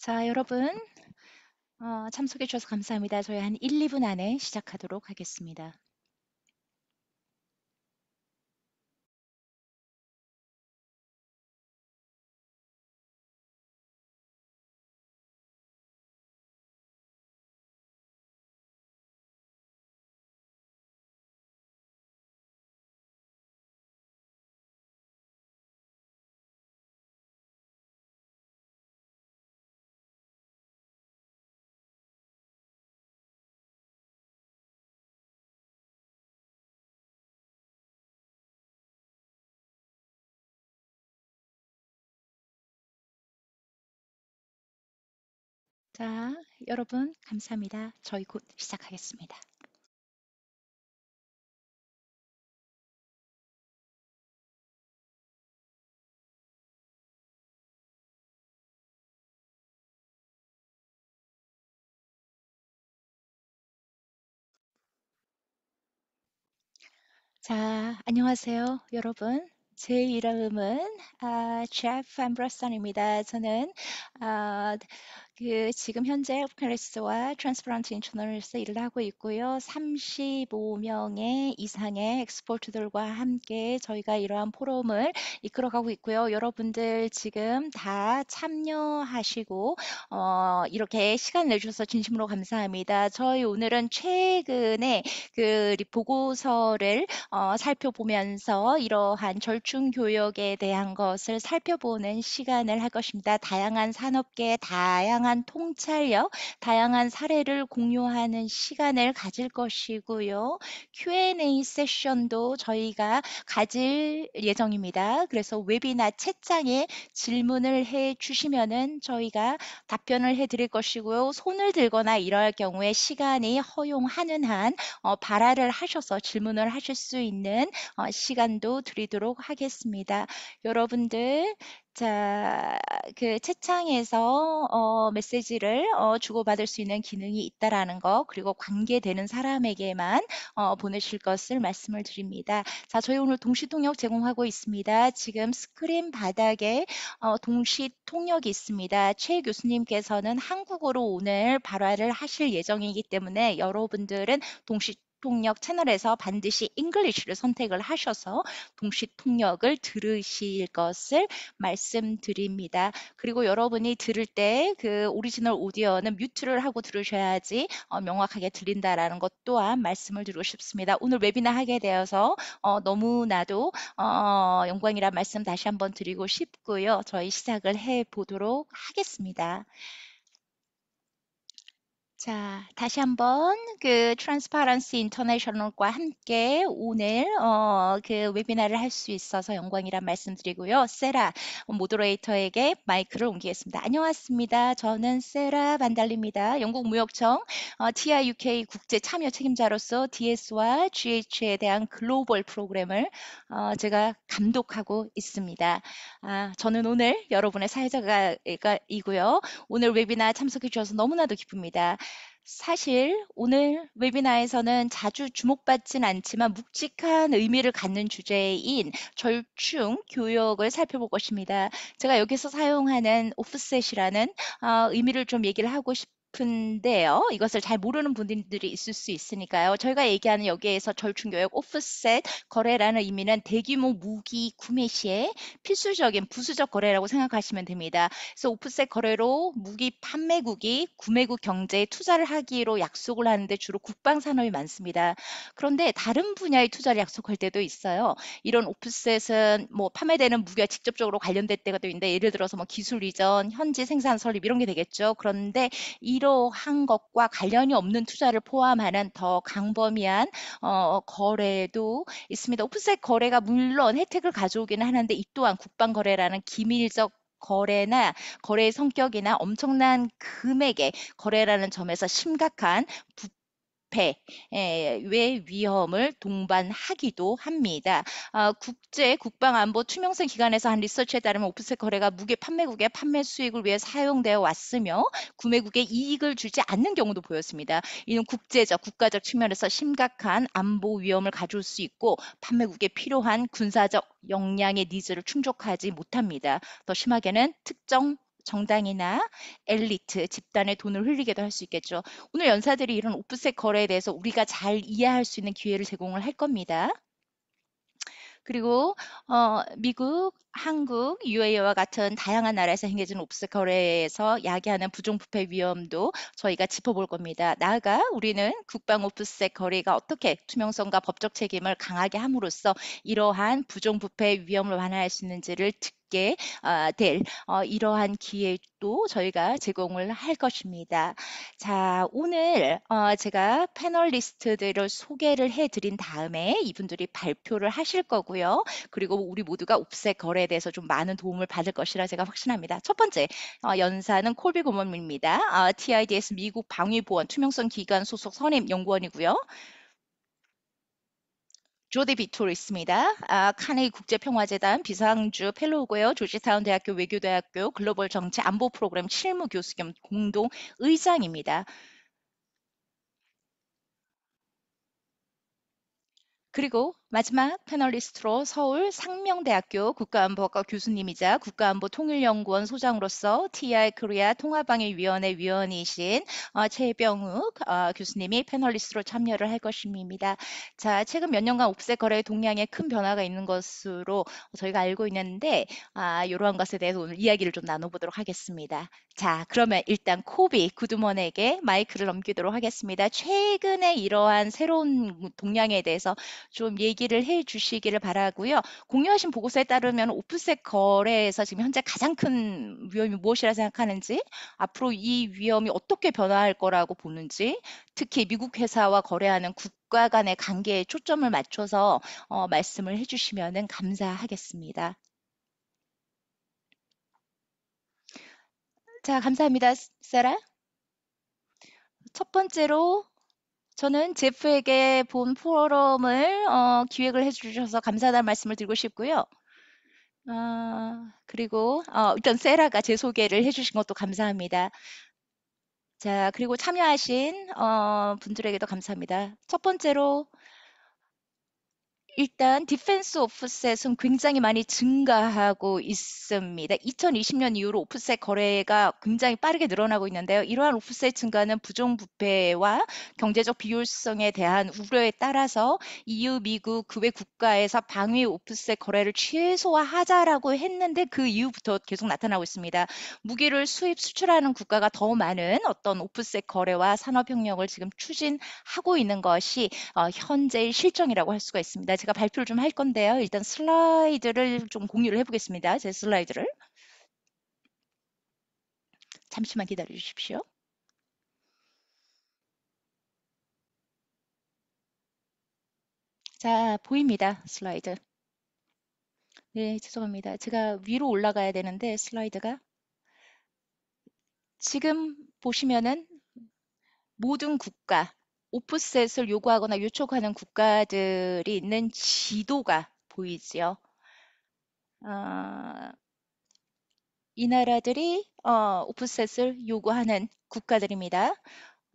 자, 여러분, 참석해 주셔서 감사합니다. 저희 한 1, 2분 안에 시작하도록 하겠습니다. 자, 여러분, 감사합니다. 저희 곧 시작하겠습니다. 자, 안녕하세요, 여러분. 제 이름은 제프 앰브러슨입니다. 저는 아, 지금 현재 오픈리스와 트랜스퍼런트 인터널에서 일을 하고 있고요. 35명의 이상의 엑스포트들과 함께 저희가 이러한 포럼을 이끌어가고 있고요. 여러분들 지금 다 참여하시고 이렇게 시간 내주셔서 진심으로 감사합니다. 저희 오늘은 최근에 보고서를 살펴보면서 이러한 절충 교역에 대한 것을 살펴보는 시간을 할 것입니다. 다양한 산업계, 다양한 통찰력, 다양한 사례를 공유하는 시간을 가질 것이고요. Q&A 세션도 저희가 가질 예정입니다. 그래서 웨비나 채팅에 질문을 해 주시면은 저희가 답변을 해 드릴 것이고요. 손을 들거나 이럴 경우에 시간이 허용하는 한 발화를 하셔서 질문을 하실 수 있는 시간도 드리도록 하겠습니다. 여러분들, 자, 채창에서 메시지를 주고받을 수 있는 기능이 있다라는 거, 그리고 관계되는 사람에게만 보내실 것을 말씀을 드립니다. 자, 저희 오늘 동시 통역 제공하고 있습니다. 지금 스크린 바닥에 동시 통역이 있습니다. 최 교수님께서는 한국어로 오늘 발화를 하실 예정이기 때문에 여러분들은 동시 통역 채널에서 반드시 잉글리시를 선택을 하셔서 동시 통역을 들으실 것을 말씀드립니다. 그리고 여러분이 들을 때 그 오리지널 오디오는 뮤트를 하고 들으셔야지 명확하게 들린다라는 것 또한 말씀을 드리고 싶습니다. 오늘 웨비나 하게 되어서 너무나도 영광이란 말씀 다시 한번 드리고 싶고요. 저희 시작을 해 보도록 하겠습니다. 자, 다시 한번 트랜스퍼런시 인터내셔널과 함께 오늘 웨비나를 할 수 있어서 영광이란 말씀드리고요. 세라 모더레이터에게 마이크를 옮기겠습니다. 안녕하십니까. 저는 세라 반달리입니다. 영국 무역청 TIUK 국제 참여 책임자로서 DS와 GH에 대한 글로벌 프로그램을 제가 감독하고 있습니다. 저는 오늘 여러분의 사회자이고요. 오늘 웨비나 참석해 주셔서 너무나도 기쁩니다. 사실 오늘 웨비나에서는 자주 주목받진 않지만 묵직한 의미를 갖는 주제인 절충 교역을 살펴볼 것입니다. 제가 여기서 사용하는 오프셋이라는 의미를 좀 얘기를 하고 싶은데요. 이것을 잘 모르는 분들이 있을 수 있으니까요. 저희가 얘기하는 여기에서 절충교역 오프셋 거래라는 의미는 대규모 무기 구매 시에 필수적인 부수적 거래라고 생각하시면 됩니다. 그래서 오프셋 거래로 무기 판매국이 구매국 경제에 투자를 하기로 약속을 하는데 주로 국방 산업이 많습니다. 그런데 다른 분야의 투자를 약속할 때도 있어요. 이런 오프셋은 뭐 판매되는 무기와 직접적으로 관련될 때가 또 있는데 예를 들어서 뭐 기술 이전, 현지 생산 설립 이런 게 되겠죠. 그런데 이러한 것과 관련이 없는 투자를 포함하는 더 광범위한 거래도 있습니다. 오프셋 거래가 물론 혜택을 가져오기는 하는데 이 또한 국방 거래라는 기밀적 거래나 거래의 성격이나 엄청난 금액의 거래라는 점에서 심각한 부패의 위험을 동반하기도 합니다. 국제 국방안보 투명성 기관에서 한 리서치에 따르면 오프셋 거래가 무기 판매국의 판매 수익을 위해 사용되어 왔으며 구매국에 이익을 주지 않는 경우도 보였습니다. 이는 국제적, 국가적 측면에서 심각한 안보 위험을 가져올 수 있고 판매국에 필요한 군사적 역량의 니즈를 충족하지 못합니다. 더 심하게는 특정 정당이나 엘리트, 집단의 돈을 흘리게도 할 수 있겠죠. 오늘 연사들이 이런 오프셋 거래에 대해서 우리가 잘 이해할 수 있는 기회를 제공을 할 겁니다. 그리고 미국, 한국, UAE와 같은 다양한 나라에서 행해지는 옵스 거래에서 야기하는 부정부패 위험도 저희가 짚어볼 겁니다. 나아가 우리는 국방 오프셋 거래가 어떻게 투명성과 법적 책임을 강하게 함으로써 이러한 부정부패 위험을 완화할 수 있는지를 듣게 될 이러한 기회도 저희가 제공을 할 것입니다. 자, 오늘 제가 패널리스트들을 소개를 해드린 다음에 이분들이 발표를 하실 거고요. 그리고 우리 모두가 옵셋 거래에 대해서 좀 많은 도움을 받을 것이라 제가 확신합니다. 첫 번째, 연사는 콜비 고문입니다. TIDS 미국 방위보안 투명성 기관 소속 선임 연구원이고요. 조디 비토르 있습니다. 카네기 국제평화재단 비상주 펠로우고요. 조지타운 대학교 외교대학교 글로벌 정치 안보 프로그램 실무 교수 겸 공동 의장입니다. 그리고 마지막 패널리스트로 서울 상명대학교 국가안보학과 교수님이자 국가안보통일연구원 소장으로서 TI 코리아 통합방위위원회 위원이신 최병욱 교수님이 패널리스트로 참여를 할 것입니다. 자, 최근 몇 년간 옵셋 거래 동향에 큰 변화가 있는 것으로 저희가 알고 있는데 이러한 것에 대해서 오늘 이야기를 좀 나눠보도록 하겠습니다. 자, 그러면 일단 코비 구드먼에게 마이크를 넘기도록 하겠습니다. 최근에 이러한 새로운 동향에 대해서 좀 얘기를 해 주시기를 바라고요. 공유하신 보고서에 따르면 오프셋 거래에서 지금 현재 가장 큰 위험이 무엇이라 생각하는지, 앞으로 이 위험이 어떻게 변화할 거라고 보는지, 특히 미국 회사와 거래하는 국가 간의 관계에 초점을 맞춰서 말씀을 해주시면 감사하겠습니다. 자, 감사합니다, 세라. 첫 번째로 저는 제프에게 본 포럼을 기획을 해주셔서 감사하다는 말씀을 드리고 싶고요. 그리고 일단 세라가 제 소개를 해주신 것도 감사합니다. 자, 그리고 참여하신 분들에게도 감사합니다. 첫 번째로 일단 디펜스 오프셋은 굉장히 많이 증가하고 있습니다. 2020년 이후로 오프셋 거래가 굉장히 빠르게 늘어나고 있는데요. 이러한 오프셋 증가는 부정부패와 경제적 비효율성에 대한 우려에 따라서 EU, 미국, 그 외 국가에서 방위 오프셋 거래를 최소화하자라고 했는데 그 이후부터 계속 나타나고 있습니다. 무기를 수입, 수출하는 국가가 더 많은 어떤 오프셋 거래와 산업혁명을 지금 추진하고 있는 것이 현재의 실정이라고 할 수가 있습니다. 제가 발표를 좀 할 건데요. 일단 슬라이드를 좀 공유를 해보겠습니다. 제 슬라이드를. 잠시만 기다려 주십시오. 자, 보입니다. 슬라이드. 네, 죄송합니다. 제가 위로 올라가야 되는데 슬라이드가 지금 보시면은 모든 국가, 오프셋을 요구하거나 요청하는 국가들이 있는 지도가 보이지요. 이 나라들이 오프셋을 요구하는 국가들입니다.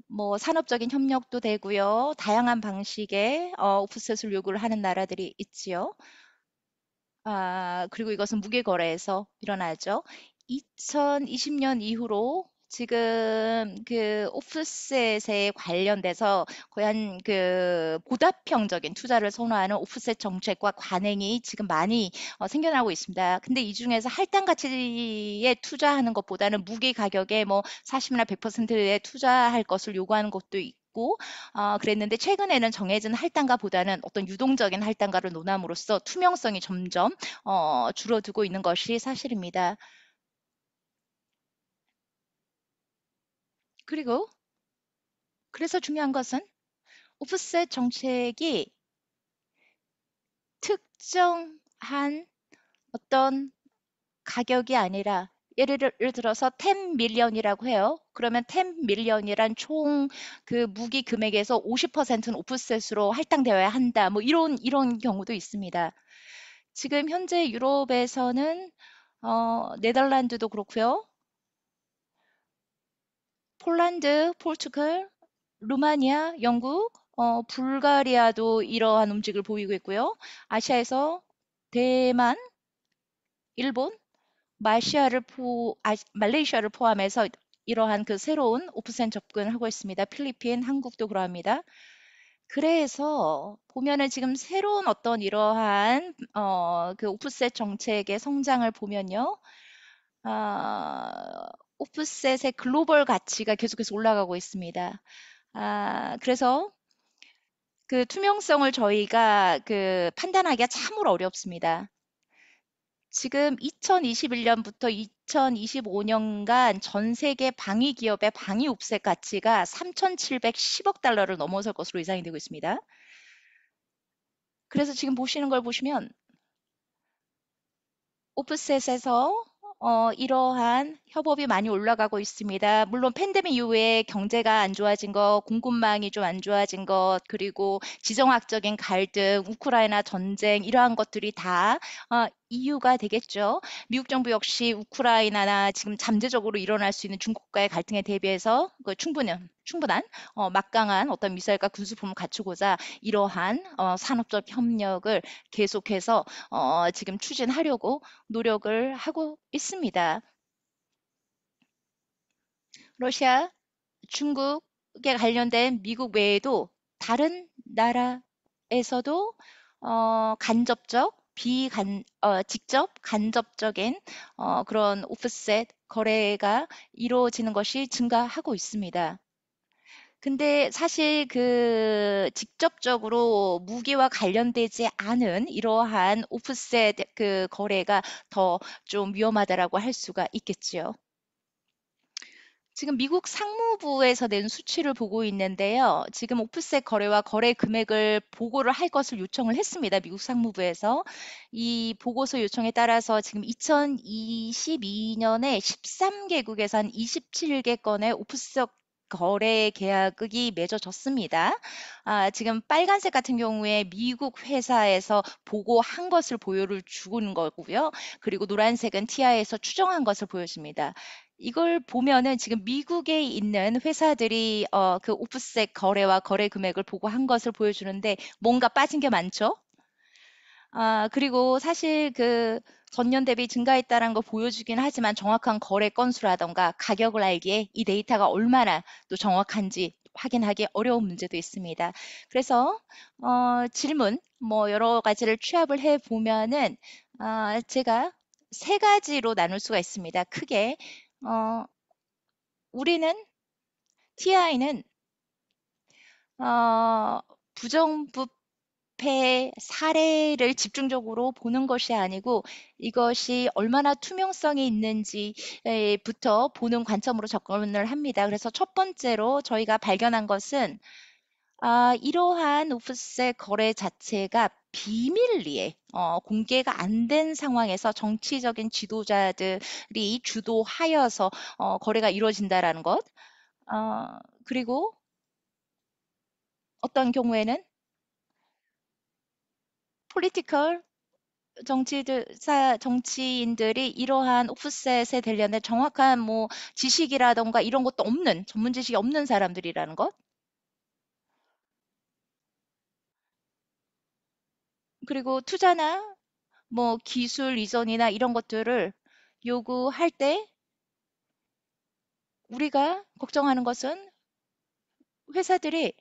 뭐 산업적인 협력도 되고요. 다양한 방식의 오프셋을 요구를 하는 나라들이 있지요. 그리고 이것은 무게 거래에서 일어나죠. 2020년 이후로 지금 그 오프셋에 관련돼서 거의 한 그 보답형적인 투자를 선호하는 오프셋 정책과 관행이 지금 많이 생겨나고 있습니다. 근데 이 중에서 할당 가치에 투자하는 것보다는 무게 가격에 뭐 40이나 100%에 투자할 것을 요구하는 것도 있고 그랬는데 최근에는 정해진 할당가보다는 어떤 유동적인 할당가를 논함으로써 투명성이 점점 줄어들고 있는 것이 사실입니다. 그리고 그래서 중요한 것은 오프셋 정책이 특정한 어떤 가격이 아니라 예를 들어서 10 밀리언이라고 해요. 그러면 10 밀리언이란 총 그 무기 금액에서 50%는 오프셋으로 할당되어야 한다. 뭐 이런 경우도 있습니다. 지금 현재 유럽에서는 네덜란드도 그렇고요. 폴란드, 포르투갈, 루마니아, 영국, 불가리아도 이러한 움직임을 보이고 있고요. 아시아에서 대만, 일본, 말레이시아를 포함해서 이러한 그 새로운 오프센 접근을 하고 있습니다. 필리핀, 한국도 그러합니다. 그래서 보면은 지금 새로운 어떤 이러한 그 오프셋 정책의 성장을 보면요. 오프셋의 글로벌 가치가 계속해서 올라가고 있습니다. 그래서 그 투명성을 저희가 그 판단하기가 참으로 어렵습니다. 지금 2021년부터 2025년간 전 세계 방위 기업의 방위 옵셋 가치가 3,710억 달러를 넘어설 것으로 예상이 되고 있습니다. 그래서 지금 보시는 걸 보시면 오프셋에서 이러한 협업이 많이 올라가고 있습니다. 물론 팬데믹 이후에 경제가 안 좋아진 것, 공급망이 좀 안 좋아진 것, 그리고 지정학적인 갈등, 우크라이나 전쟁 이러한 것들이 다 이유가 되겠죠. 미국 정부 역시 우크라이나나 지금 잠재적으로 일어날 수 있는 중국과의 갈등에 대비해서 그 충분한 막강한 어떤 미사일과 군수품을 갖추고자 이러한 산업적 협력을 계속해서 지금 추진하려고 노력을 하고 있습니다. 러시아, 중국에 관련된 미국 외에도 다른 나라에서도 간접적, 직접 간접적인 그런 오프셋 거래가 이루어지는 것이 증가하고 있습니다. 근데 사실 그 직접적으로 무기와 관련되지 않은 이러한 오프셋 그 거래가 더 좀 위험하다라고 할 수가 있겠지요. 지금 미국 상무부에서 낸 수치를 보고 있는데요. 지금 오프셋 거래와 거래 금액을 보고를 할 것을 요청을 했습니다. 미국 상무부에서. 이 보고서 요청에 따라서 지금 2022년에 13개국에서 한 27개 건의 오프셋 거래 계약이 맺어졌습니다. 지금 빨간색 같은 경우에 미국 회사에서 보고한 것을 보여를 주는 거고요. 그리고 노란색은 TI에서 추정한 것을 보여줍니다. 이걸 보면은 지금 미국에 있는 회사들이 그 오프셋 거래와 거래 금액을 보고한 것을 보여주는데 뭔가 빠진 게 많죠? 그리고 사실 그 전년 대비 증가했다는 걸 보여주긴 하지만 정확한 거래 건수라던가 가격을 알기에 이 데이터가 얼마나 또 정확한지 확인하기 어려운 문제도 있습니다. 그래서 질문 뭐 여러 가지를 취합을 해 보면은 제가 세 가지로 나눌 수가 있습니다. 크게 어, 우리는 TI는 부정부패 사례를 집중적으로 보는 것이 아니고 이것이 얼마나 투명성이 있는지부터 보는 관점으로 접근을 합니다. 그래서 첫 번째로 저희가 발견한 것은 이러한 오프셋 거래 자체가 비밀리에 공개가 안 된 상황에서 정치적인 지도자들이 주도하여서 거래가 이루어진다라는 것. 그리고 어떤 경우에는 political 정치인들이 이러한 오프셋에 관련된 정확한 뭐 지식이라던가 이런 것도 없는 전문 지식이 없는 사람들이라는 것. 그리고 투자나 뭐 기술 이전이나 이런 것들을 요구할 때 우리가 걱정하는 것은 회사들이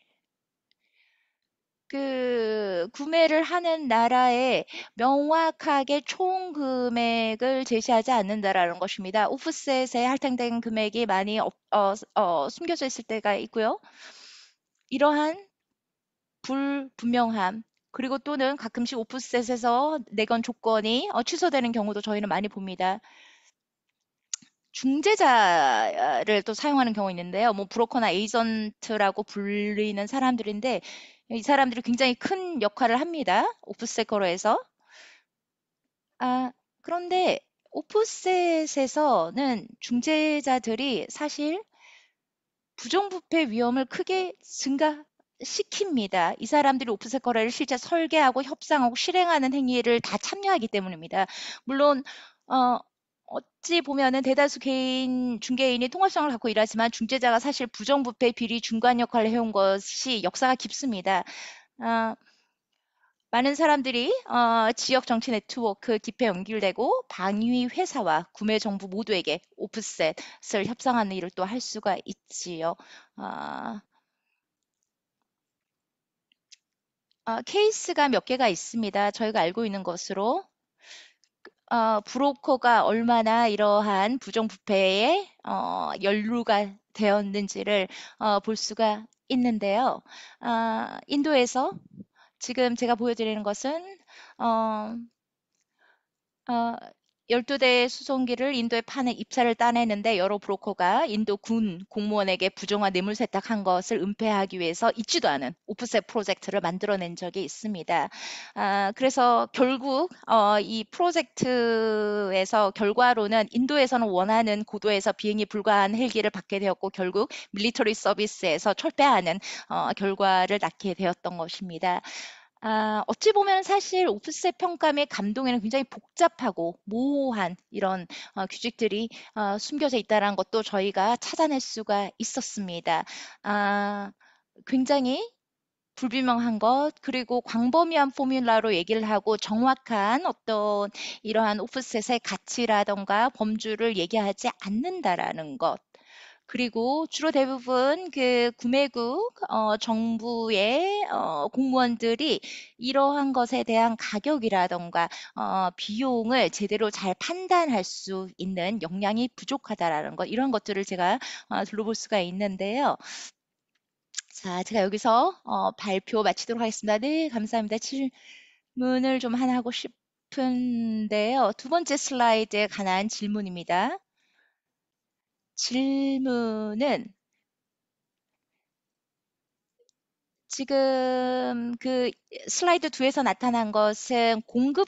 그 구매를 하는 나라에 명확하게 총 금액을 제시하지 않는다라는 것입니다. 오프셋에 할당된 금액이 많이 숨겨져 있을 때가 있고요. 이러한 불분명함 그리고 또는 가끔씩 오프셋에서 내건 조건이 취소되는 경우도 저희는 많이 봅니다. 중재자를 또 사용하는 경우 있는데요. 뭐 브로커나 에이전트라고 불리는 사람들인데 이 사람들이 굉장히 큰 역할을 합니다. 오프셋 거래에서. 그런데 오프셋에서는 중재자들이 사실 부정부패 위험을 크게 증가시킵니다. 이 사람들이 오프셋 거래를 실제 설계하고 협상하고 실행하는 행위를 다 참여하기 때문입니다. 물론 어찌 보면은 대다수 중개인이 통합성을 갖고 일하지만 중재자가 사실 부정부패 비리 중간 역할을 해온 것이 역사가 깊습니다. 아, 많은 사람들이 지역 정치 네트워크 기회 연결되고 방위 회사와 구매 정부 모두에게 오프셋을 협상하는 일을 또 할 수가 있지요. 아, 케이스가 몇 개가 있습니다. 저희가 알고 있는 것으로 브로커가 얼마나 이러한 부정부패에 연루가 되었는지를 볼 수가 있는데요. 인도에서 지금 제가 보여드리는 것은 어, 어, 12대의 수송기를 인도에 파는 입찰을 따내는데 여러 브로커가 인도 군 공무원에게 부정한 뇌물 세탁한 것을 은폐하기 위해서 있지도 않은 오프셋 프로젝트를 만들어낸 적이 있습니다. 그래서 결국 이 프로젝트에서 결과로는 인도에서는 원하는 고도에서 비행이 불가한 헬기를 받게 되었고 결국 밀리터리 서비스에서 철폐하는 결과를 낳게 되었던 것입니다. 어찌 보면 사실 오프셋 평가 및 감동에는 굉장히 복잡하고 모호한 이런 규칙들이 숨겨져 있다는 것도 저희가 찾아낼 수가 있었습니다. 아, 굉장히 불분명한 것, 그리고 광범위한 포뮬라로 얘기를 하고 정확한 어떤 이러한 오프셋의 가치라던가 범주를 얘기하지 않는다라는 것. 그리고 주로 대부분 그 구매국 정부의 공무원들이 이러한 것에 대한 가격이라던가 비용을 제대로 잘 판단할 수 있는 역량이 부족하다라는 것, 이런 것들을 제가 둘러볼 수가 있는데요. 자, 제가 여기서 발표 마치도록 하겠습니다. 네, 감사합니다. 질문을 좀 하나 하고 싶은데요. 두 번째 슬라이드에 관한 질문입니다. 질문은 지금 그 슬라이드 2에서 나타난 것은 공급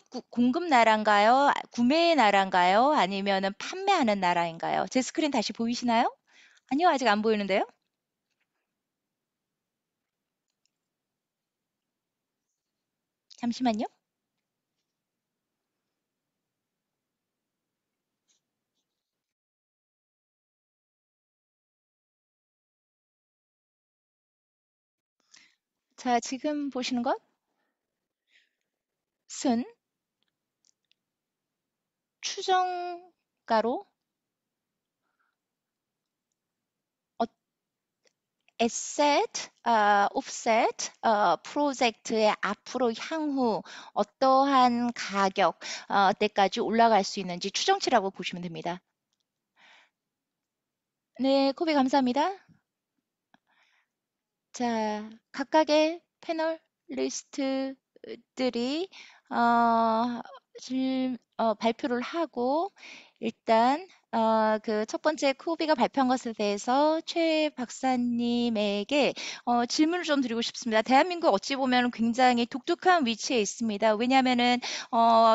나라인가요? 구매 나라인가요? 아니면은 판매하는 나라인가요? 제 스크린 다시 보이시나요? 아니요, 아직 안 보이는데요. 잠시만요. 자, 지금 보시는 것은 추정가로 어, 에셋, 오프셋 프로젝트의 앞으로 향후 어떠한 가격 때까지 올라갈 수 있는지 추정치라고 보시면 됩니다. 네, 코비 감사합니다. 자, 각각의 패널리스트들이 어, 발표를 하고 일단 그 첫 번째 코비가 발표한 것에 대해서 최 박사님에게 질문을 좀 드리고 싶습니다. 대한민국 어찌 보면 굉장히 독특한 위치에 있습니다. 왜냐하면은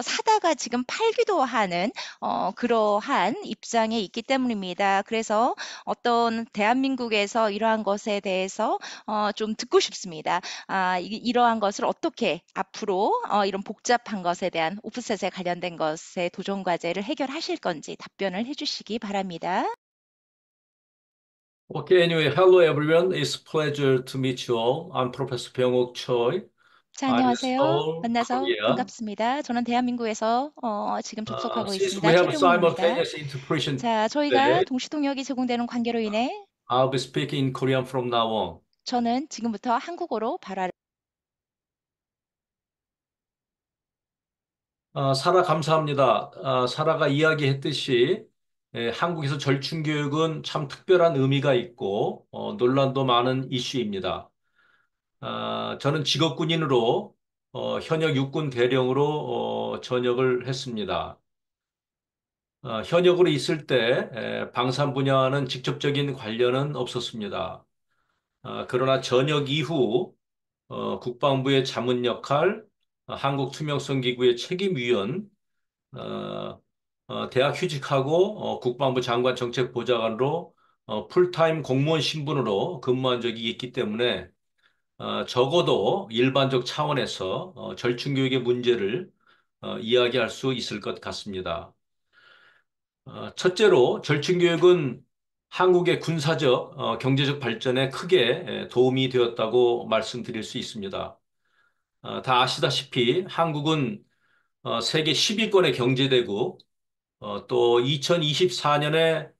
사다가 지금 팔기도 하는 그러한 입장에 있기 때문입니다. 그래서 어떤 대한민국에서 이러한 것에 대해서 좀 듣고 싶습니다. 이러한 것을 어떻게 앞으로 이런 복잡한 것에 대한 오프셋에 관련된 것의 도전 과제를 해결하실 건지 답변을 해주시기 바랍니다. Okay, anyway, hello everyone. It's a pleasure to meet you all. I'm Professor Byung-ok Choi. 자, I'm in 안녕하세요. Seoul, 만나서 Korea. 반갑습니다. 저는 대한민국에서 지금 접속하고 Since 있습니다. we have 최종우입니다. simultaneous interpretation 자, 저희가 today, 동시통역이 제공되는 관계로 인해 I'll be speaking in Korean from now on. 저는 지금부터 한국어로 발화를 사라 감사합니다. 사라가 이야기했듯이 한국에서 절충교육은 참 특별한 의미가 있고 논란도 많은 이슈입니다. 저는 직업군인으로 현역 육군 대령으로 전역을 했습니다. 현역으로 있을 때 방산 분야와는 직접적인 관련은 없었습니다. 그러나 전역 이후 국방부의 자문 역할, 한국투명성기구의 책임위원, 어, 대학 휴직하고 국방부 장관 정책보좌관으로 풀타임 공무원 신분으로 근무한 적이 있기 때문에 적어도 일반적 차원에서 절충교육의 문제를 이야기할 수 있을 것 같습니다. 첫째로 절충교육은 한국의 군사적, 경제적 발전에 크게 도움이 되었다고 말씀드릴 수 있습니다. 다 아시다시피 한국은 세계 10위권의 경제대국, 또 2024년에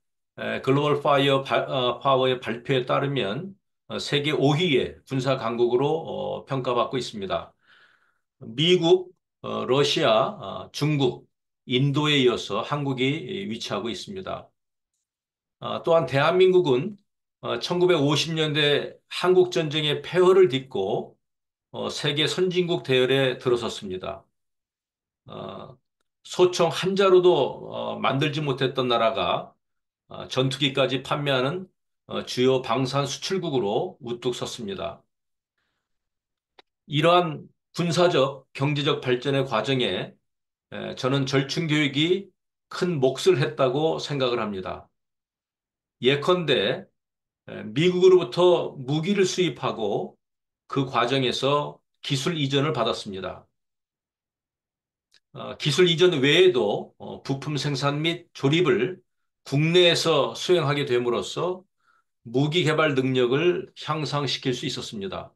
글로벌 파워의 발표에 따르면 세계 5위의 군사 강국으로 평가받고 있습니다. 미국, 러시아, 중국, 인도에 이어서 한국이 위치하고 있습니다. 또한 대한민국은 1950년대 한국전쟁의 폐허를 딛고 세계 선진국 대열에 들어섰습니다. 어, 소총 한 자루도 만들지 못했던 나라가 전투기까지 판매하는 주요 방산 수출국으로 우뚝 섰습니다. 이러한 군사적, 경제적 발전의 과정에 저는 절충교육이 큰 몫을 했다고 생각을 합니다. 예컨대 미국으로부터 무기를 수입하고 그 과정에서 기술 이전을 받았습니다. 기술 이전 외에도 부품 생산 및 조립을 국내에서 수행하게 됨으로써 무기 개발 능력을 향상시킬 수 있었습니다.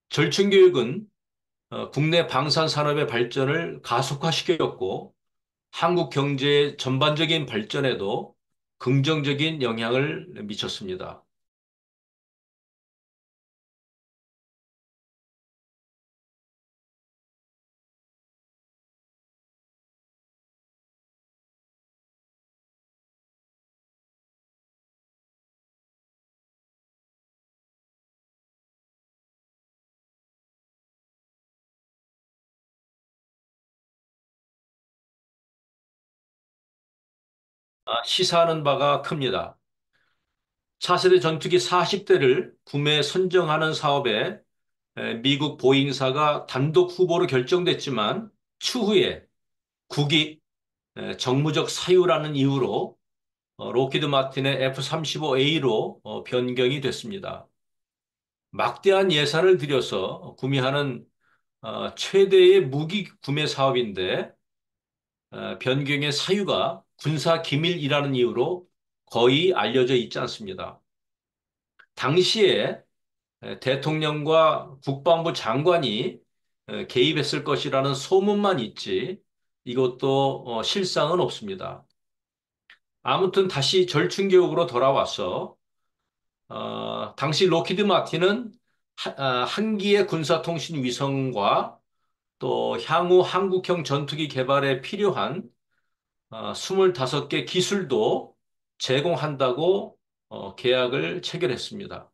절충교육은 국내 방산 산업의 발전을 가속화시켰고 한국 경제의 전반적인 발전에도 긍정적인 영향을 미쳤습니다. 시사하는 바가 큽니다. 차세대 전투기 40대를 구매 선정하는 사업에 미국 보잉사가 단독 후보로 결정됐지만 추후에 국익, 정무적 사유라는 이유로 로키드 마틴의 F-35A로 변경이 됐습니다. 막대한 예산을 들여서 구매하는 최대의 무기 구매 사업인데 변경의 사유가 군사 기밀이라는 이유로 거의 알려져 있지 않습니다. 당시에 대통령과 국방부 장관이 개입했을 것이라는 소문만 있지 이것도 실상은 없습니다. 아무튼 다시 절충교육으로 돌아와서 당시 로키드 마틴은 한 기의 군사통신 위성과 또 향후 한국형 전투기 개발에 필요한 25개 기술도 제공한다고 계약을 체결했습니다.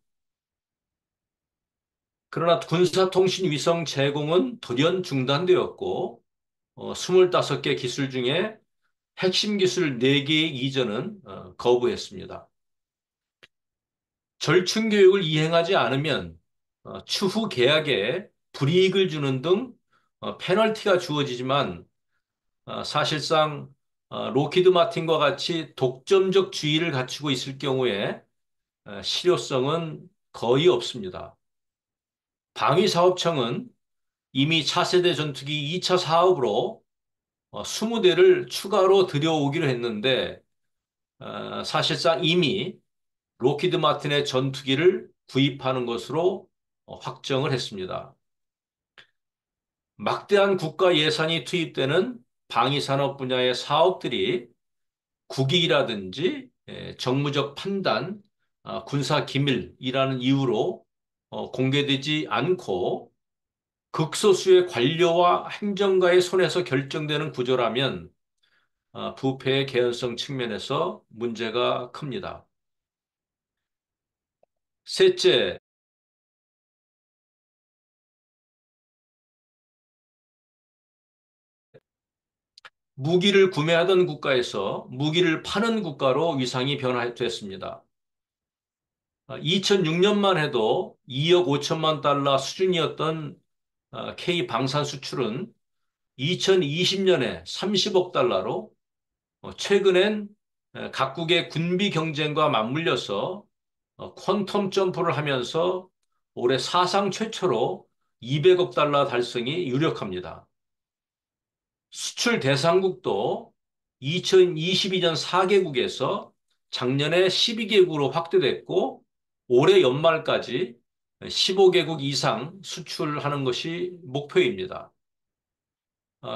그러나 군사통신 위성 제공은 돌연 중단되었고 25개 기술 중에 핵심 기술 4개의 이전은 거부했습니다. 절충 교육을 이행하지 않으면 추후 계약에 불이익을 주는 등 페널티가 주어지지만 사실상 로키드 마틴과 같이 독점적 주의를 갖추고 있을 경우에 실효성은 거의 없습니다. 방위사업청은 이미 차세대 전투기 2차 사업으로 20대를 추가로 들여오기로 했는데 사실상 이미 로키드 마틴의 전투기를 구입하는 것으로 확정을 했습니다. 막대한 국가 예산이 투입되는 방위산업 분야의 사업들이 국익이라든지 정무적 판단, 군사 기밀이라는 이유로 공개되지 않고 극소수의 관료와 행정가의 손에서 결정되는 구조라면 부패의 개연성 측면에서 문제가 큽니다. 셋째, 무기를 구매하던 국가에서 무기를 파는 국가로 위상이 변화됐습니다. 2006년만 해도 2억 5천만 달러 수준이었던 K 방산 수출은 2020년에 30억 달러로 최근엔 각국의 군비 경쟁과 맞물려서 퀀텀 점프를 하면서 올해 사상 최초로 200억 달러 달성이 유력합니다. 수출 대상국도 2022년 4개국에서 작년에 12개국으로 확대됐고 올해 연말까지 15개국 이상 수출하는 것이 목표입니다.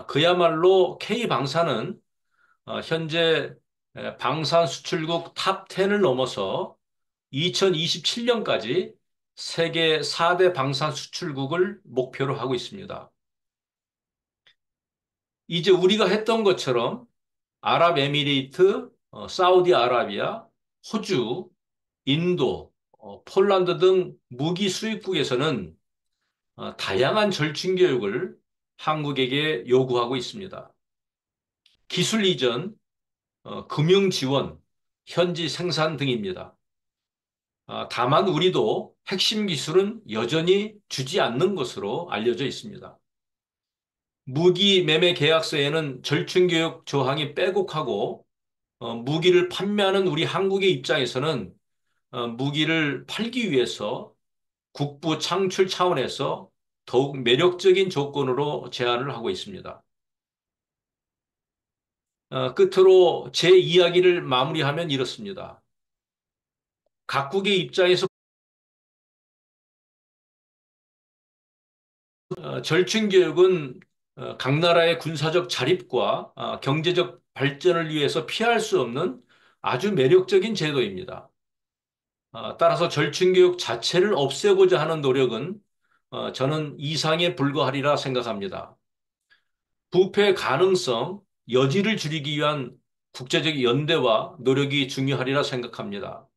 그야말로 K방산은 현재 방산 수출국 탑 10을 넘어서 2027년까지 세계 4대 방산 수출국을 목표로 하고 있습니다. 이제 우리가 했던 것처럼 아랍에미레이트, 사우디아라비아, 호주, 인도, 폴란드 등 무기 수입국에서는 다양한 절충 교육을 한국에게 요구하고 있습니다. 기술 이전, 금융 지원, 현지 생산 등입니다. 다만 우리도 핵심 기술은 여전히 주지 않는 것으로 알려져 있습니다. 무기 매매 계약서에는 절충교육 조항이 빼곡하고 무기를 판매하는 우리 한국의 입장에서는 무기를 팔기 위해서 국부 창출 차원에서 더욱 매력적인 조건으로 제안을 하고 있습니다. 끝으로 제 이야기를 마무리하면 이렇습니다. 각국의 입장에서 절충교육은 각 나라의 군사적 자립과 경제적 발전을 위해서 피할 수 없는 아주 매력적인 제도입니다. 따라서 절충교육 자체를 없애고자 하는 노력은 저는 이상에 불과하리라 생각합니다. 부패 가능성, 여지를 줄이기 위한 국제적 연대와 노력이 중요하리라 생각합니다.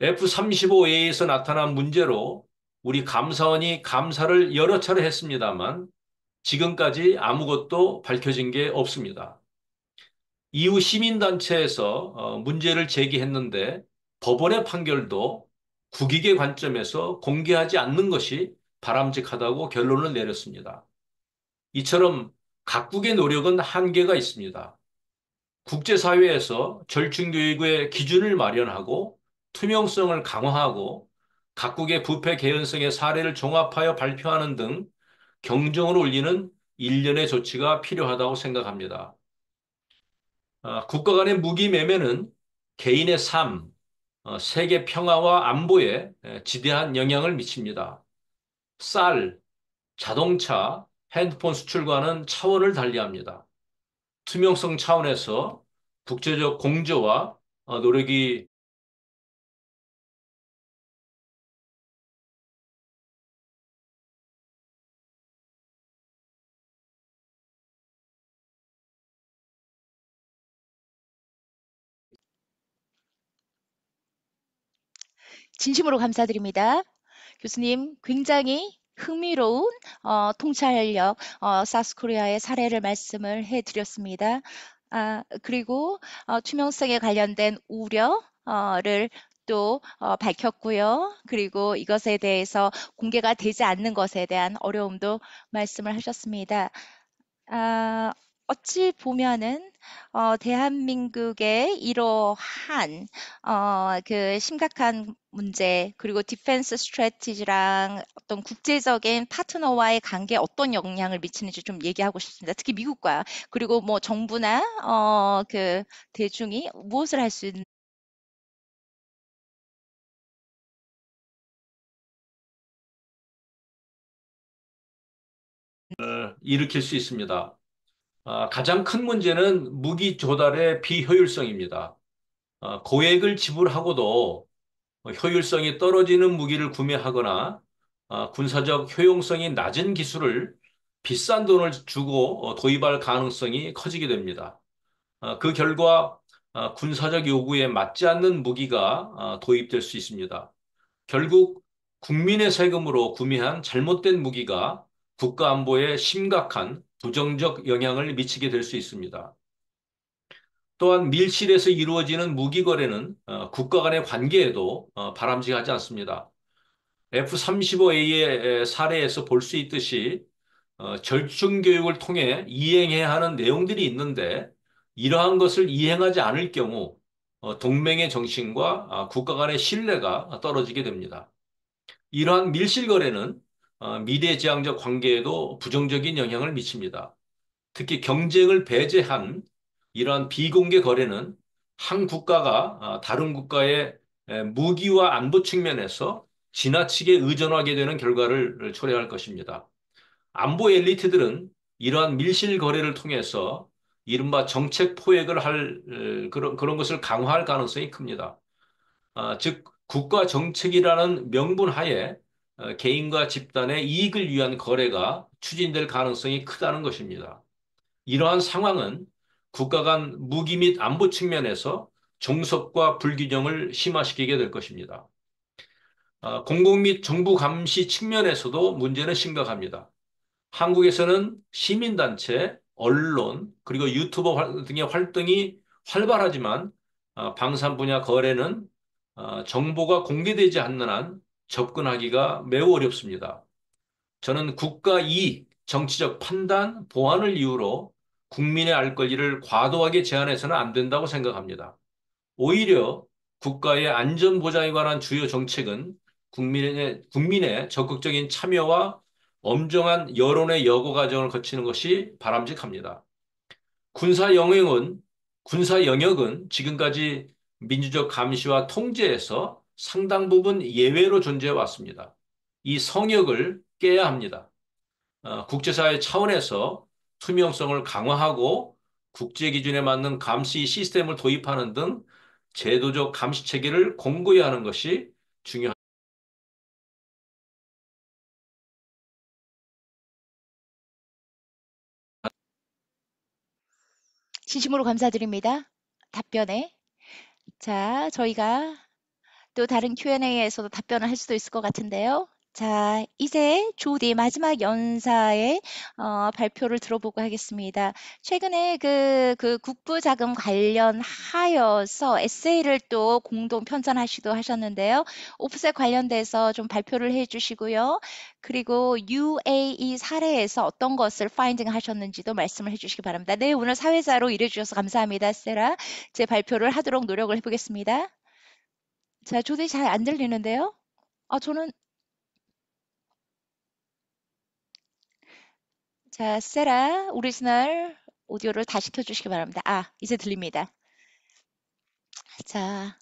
F-35A에서 나타난 문제로 우리 감사원이 감사를 여러 차례 했습니다만 지금까지 아무것도 밝혀진 게 없습니다. 이후 시민단체에서 문제를 제기했는데 법원의 판결도 국익의 관점에서 공개하지 않는 것이 바람직하다고 결론을 내렸습니다. 이처럼 각국의 노력은 한계가 있습니다. 국제사회에서 절충교육의 기준을 마련하고 투명성을 강화하고 각국의 부패 개연성의 사례를 종합하여 발표하는 등 경종을 울리는 일련의 조치가 필요하다고 생각합니다. 국가 간의 무기 매매는 개인의 삶, 세계 평화와 안보에 지대한 영향을 미칩니다. 쌀, 자동차, 핸드폰 수출과는 차원을 달리합니다. 투명성 차원에서 국제적 공조와 노력이 진심으로 감사드립니다. 교수님, 굉장히 흥미로운 통찰력, 사우스코리아의 사례를 말씀을 해드렸습니다. 그리고 투명성에 관련된 우려를 또 밝혔고요. 그리고 이것에 대해서 공개가 되지 않는 것에 대한 어려움도 말씀을 하셨습니다. 아, 어찌 보면은 대한민국의 이러한 그 심각한 문제 그리고 디펜스 스트래티지랑 어떤 국제적인 파트너와의 관계에 어떤 영향을 미치는지 좀 얘기하고 싶습니다. 특히 미국과 그리고 뭐 정부나 그 대중이 무엇을 할 수 있는 일으킬 수 있습니다. 가장 큰 문제는 무기 조달의 비효율성입니다. 고액을 지불하고도 효율성이 떨어지는 무기를 구매하거나 군사적 효용성이 낮은 기술을 비싼 돈을 주고 도입할 가능성이 커지게 됩니다. 그 결과 군사적 요구에 맞지 않는 무기가 도입될 수 있습니다. 결국 국민의 세금으로 구매한 잘못된 무기가 국가 안보에 심각한 부정적 영향을 미치게 될 수 있습니다. 또한 밀실에서 이루어지는 무기 거래는 국가 간의 관계에도 바람직하지 않습니다. F-35A의 사례에서 볼 수 있듯이 절충 교육을 통해 이행해야 하는 내용들이 있는데 이러한 것을 이행하지 않을 경우 동맹의 정신과 국가 간의 신뢰가 떨어지게 됩니다. 이러한 밀실 거래는 미래지향적 관계에도 부정적인 영향을 미칩니다. 특히 경쟁을 배제한 이러한 비공개 거래는 한 국가가 다른 국가의 무기와 안보 측면에서 지나치게 의존하게 되는 결과를 초래할 것입니다. 안보 엘리트들은 이러한 밀실 거래를 통해서 이른바 정책 포획을 할 그런 것을 강화할 가능성이 큽니다. 즉 국가 정책이라는 명분 하에 개인과 집단의 이익을 위한 거래가 추진될 가능성이 크다는 것입니다. 이러한 상황은 국가 간 무기 및 안보 측면에서 종속과 불균형을 심화시키게 될 것입니다. 공공 및 정부 감시 측면에서도 문제는 심각합니다. 한국에서는 시민단체, 언론, 그리고 유튜버 등의 활동이 활발하지만 방산 분야 거래는 정보가 공개되지 않는 한 접근하기가 매우 어렵습니다. 저는 국가 이익, 정치적 판단, 보안을 이유로 국민의 알 권리를 과도하게 제한해서는 안 된다고 생각합니다. 오히려 국가의 안전 보장에 관한 주요 정책은 국민의 적극적인 참여와 엄정한 여론의 여고 과정을 거치는 것이 바람직합니다. 군사 영역은, 군사 영역은 지금까지 민주적 감시와 통제에서 상당 부분 예외로 존재해 왔습니다. 이 성역을 깨야 합니다. 국제사회 차원에서 투명성을 강화하고 국제 기준에 맞는 감시 시스템을 도입하는 등 제도적 감시 체계를 공고히 하는 것이 중요합니다. 진심으로 감사드립니다. 답변에. 자, 저희가 또 다른 Q&A에서도 답변을 할 수도 있을 것 같은데요. 자, 이제 조디 마지막 연사의 발표를 들어보고 하겠습니다. 최근에 그 국부자금 관련하여서 에세이를 또 공동 편찬하시도 하셨는데요. 오프셋 관련돼서 좀 발표를 해주시고요. 그리고 UAE 사례에서 어떤 것을 파인딩 하셨는지도 말씀을 해주시기 바랍니다. 네, 오늘 사회자로 일해주셔서 감사합니다, 세라. 제 발표를 하도록 노력을 해보겠습니다. 자, 조디 잘 안 들리는데요? 저는, 자, 세라, 오리지널 오디오를 다시 켜주시기 바랍니다. 이제 들립니다. 자,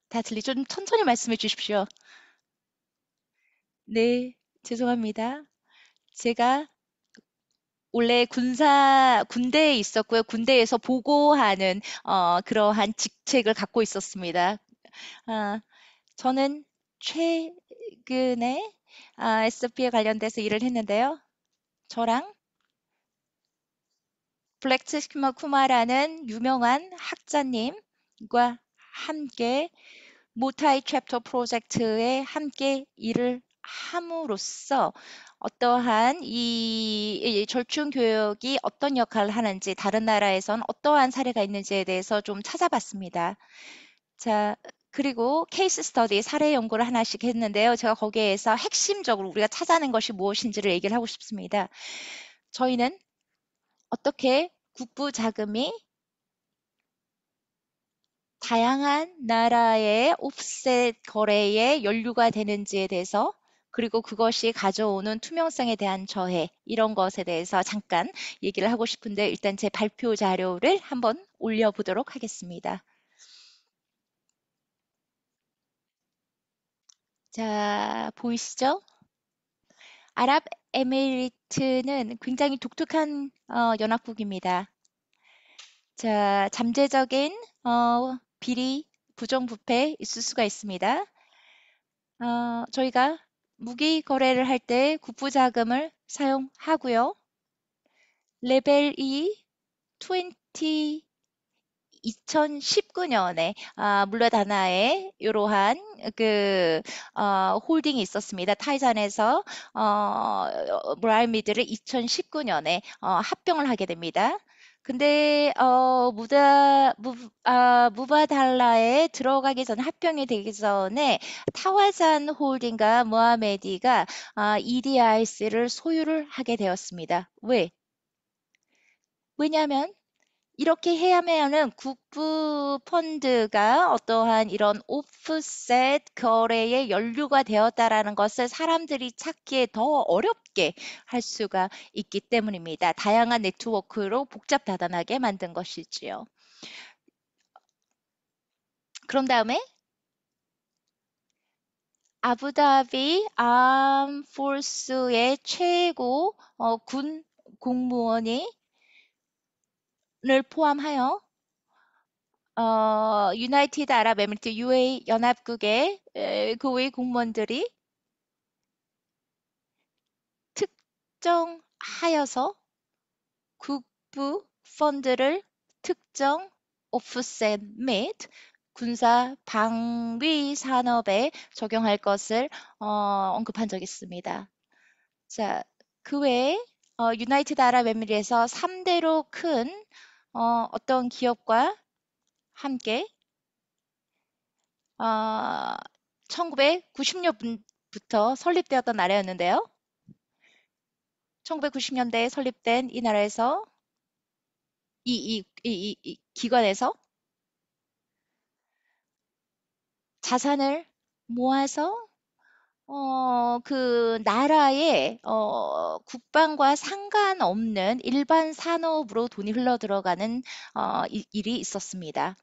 다 들리죠? 좀 천천히 말씀해 주십시오. 네, 죄송합니다. 제가 원래 군대에 있었고요. 군대에서 보고하는, 그러한 직책을 갖고 있었습니다. 아, 저는 최근에, SFP에 관련돼서 일을 했는데요. 저랑 블랙트 쿠마라는 유명한 학자님과 함께 모타이 챕터 프로젝트에 함께 일을 함으로써 어떠한 이 절충 교육이 어떤 역할을 하는지 다른 나라에선 어떠한 사례가 있는지에 대해서 좀 찾아봤습니다. 자, 그리고 케이스 스터디 사례 연구를 하나씩 했는데요. 제가 거기에서 핵심적으로 우리가 찾아낸 것이 무엇인지를 얘기를 하고 싶습니다. 저희는 어떻게 국부 자금이 다양한 나라의 옵셋 거래에 연루가 되는지에 대해서 그리고 그것이 가져오는 투명성에 대한 저해 이런 것에 대해서 잠깐 얘기를 하고 싶은데 일단 제 발표 자료를 한번 올려보도록 하겠습니다. 자, 보이시죠? 아랍에미리트는 굉장히 독특한 연합국입니다. 자, 잠재적인 비리, 부정부패 있을 수가 있습니다. 저희가 무기 거래를 할 때 국부자금을 사용하고요. 레벨 2 20 2019년에 물러다나에 이러한 그 홀딩이 있었습니다. 타이잔에서 브라이미드를 2019년에 합병을 하게 됩니다. 근데 무바달라에 들어가기 전 합병이 되기 전에 타와잔 홀딩과 모하메디가 EDIC를 소유를 하게 되었습니다. 왜? 왜냐하면 이렇게 해야면은 국부 펀드가 어떠한 이런 오프셋 거래에 연루가 되었다라는 것을 사람들이 찾기에 더 어렵게 할 수가 있기 때문입니다. 다양한 네트워크로 복잡다단하게 만든 것이지요. 그런 다음에 아부다비 암포스의 최고 군 공무원이 를 포함하여 유나이티드 아랍에미리트 UAE 연합국의 고위 공무원들이 특정하여서 국부 펀드를 특정 오프셋 및 군사 방위 산업에 적용할 것을 언급한 적이 있습니다. 자, 그 외에 유나이티드 아랍에미리에서 3대로 큰 어떤 기업과 함께 1990년부터 설립되었던 나라였는데요. 1990년대에 설립된 이 나라에서 이 기관에서 자산을 모아서 그 나라의 국방과 상관없는 일반 산업으로 돈이 흘러 들어가는 일이 있었습니다.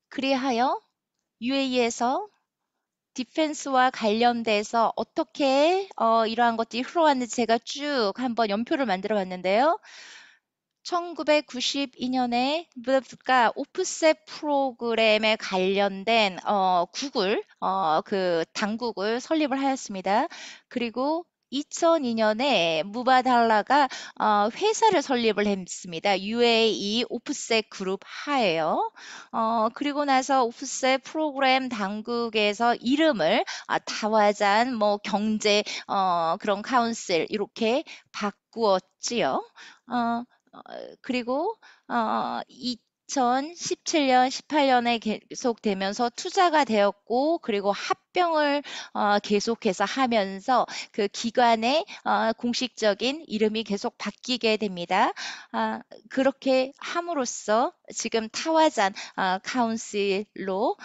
그리하여 UAE에서 디펜스와 관련돼서 어떻게 이러한 것들이 흘러왔는지 제가 쭉 한번 연표를 만들어 봤는데요. 1992년에 그러니까 오프셋 프로그램에 관련된 구글 그 당국을 설립을 하였습니다. 그리고 2002년에 무바달라가 회사를 설립을 했습니다. UAE 오프셋 그룹 하에요. 그리고 나서 오프셋 프로그램 당국에서 이름을 타와잔 뭐 경제 그런 카운슬 이렇게 바꾸었지요. 어, 그리고 2017년, 18년에 계속되면서 투자가 되었고, 그리고 합병을 계속해서 하면서 그 기관의 공식적인 이름이 계속 바뀌게 됩니다. 그렇게 함으로써 지금 타와잔 카운슬로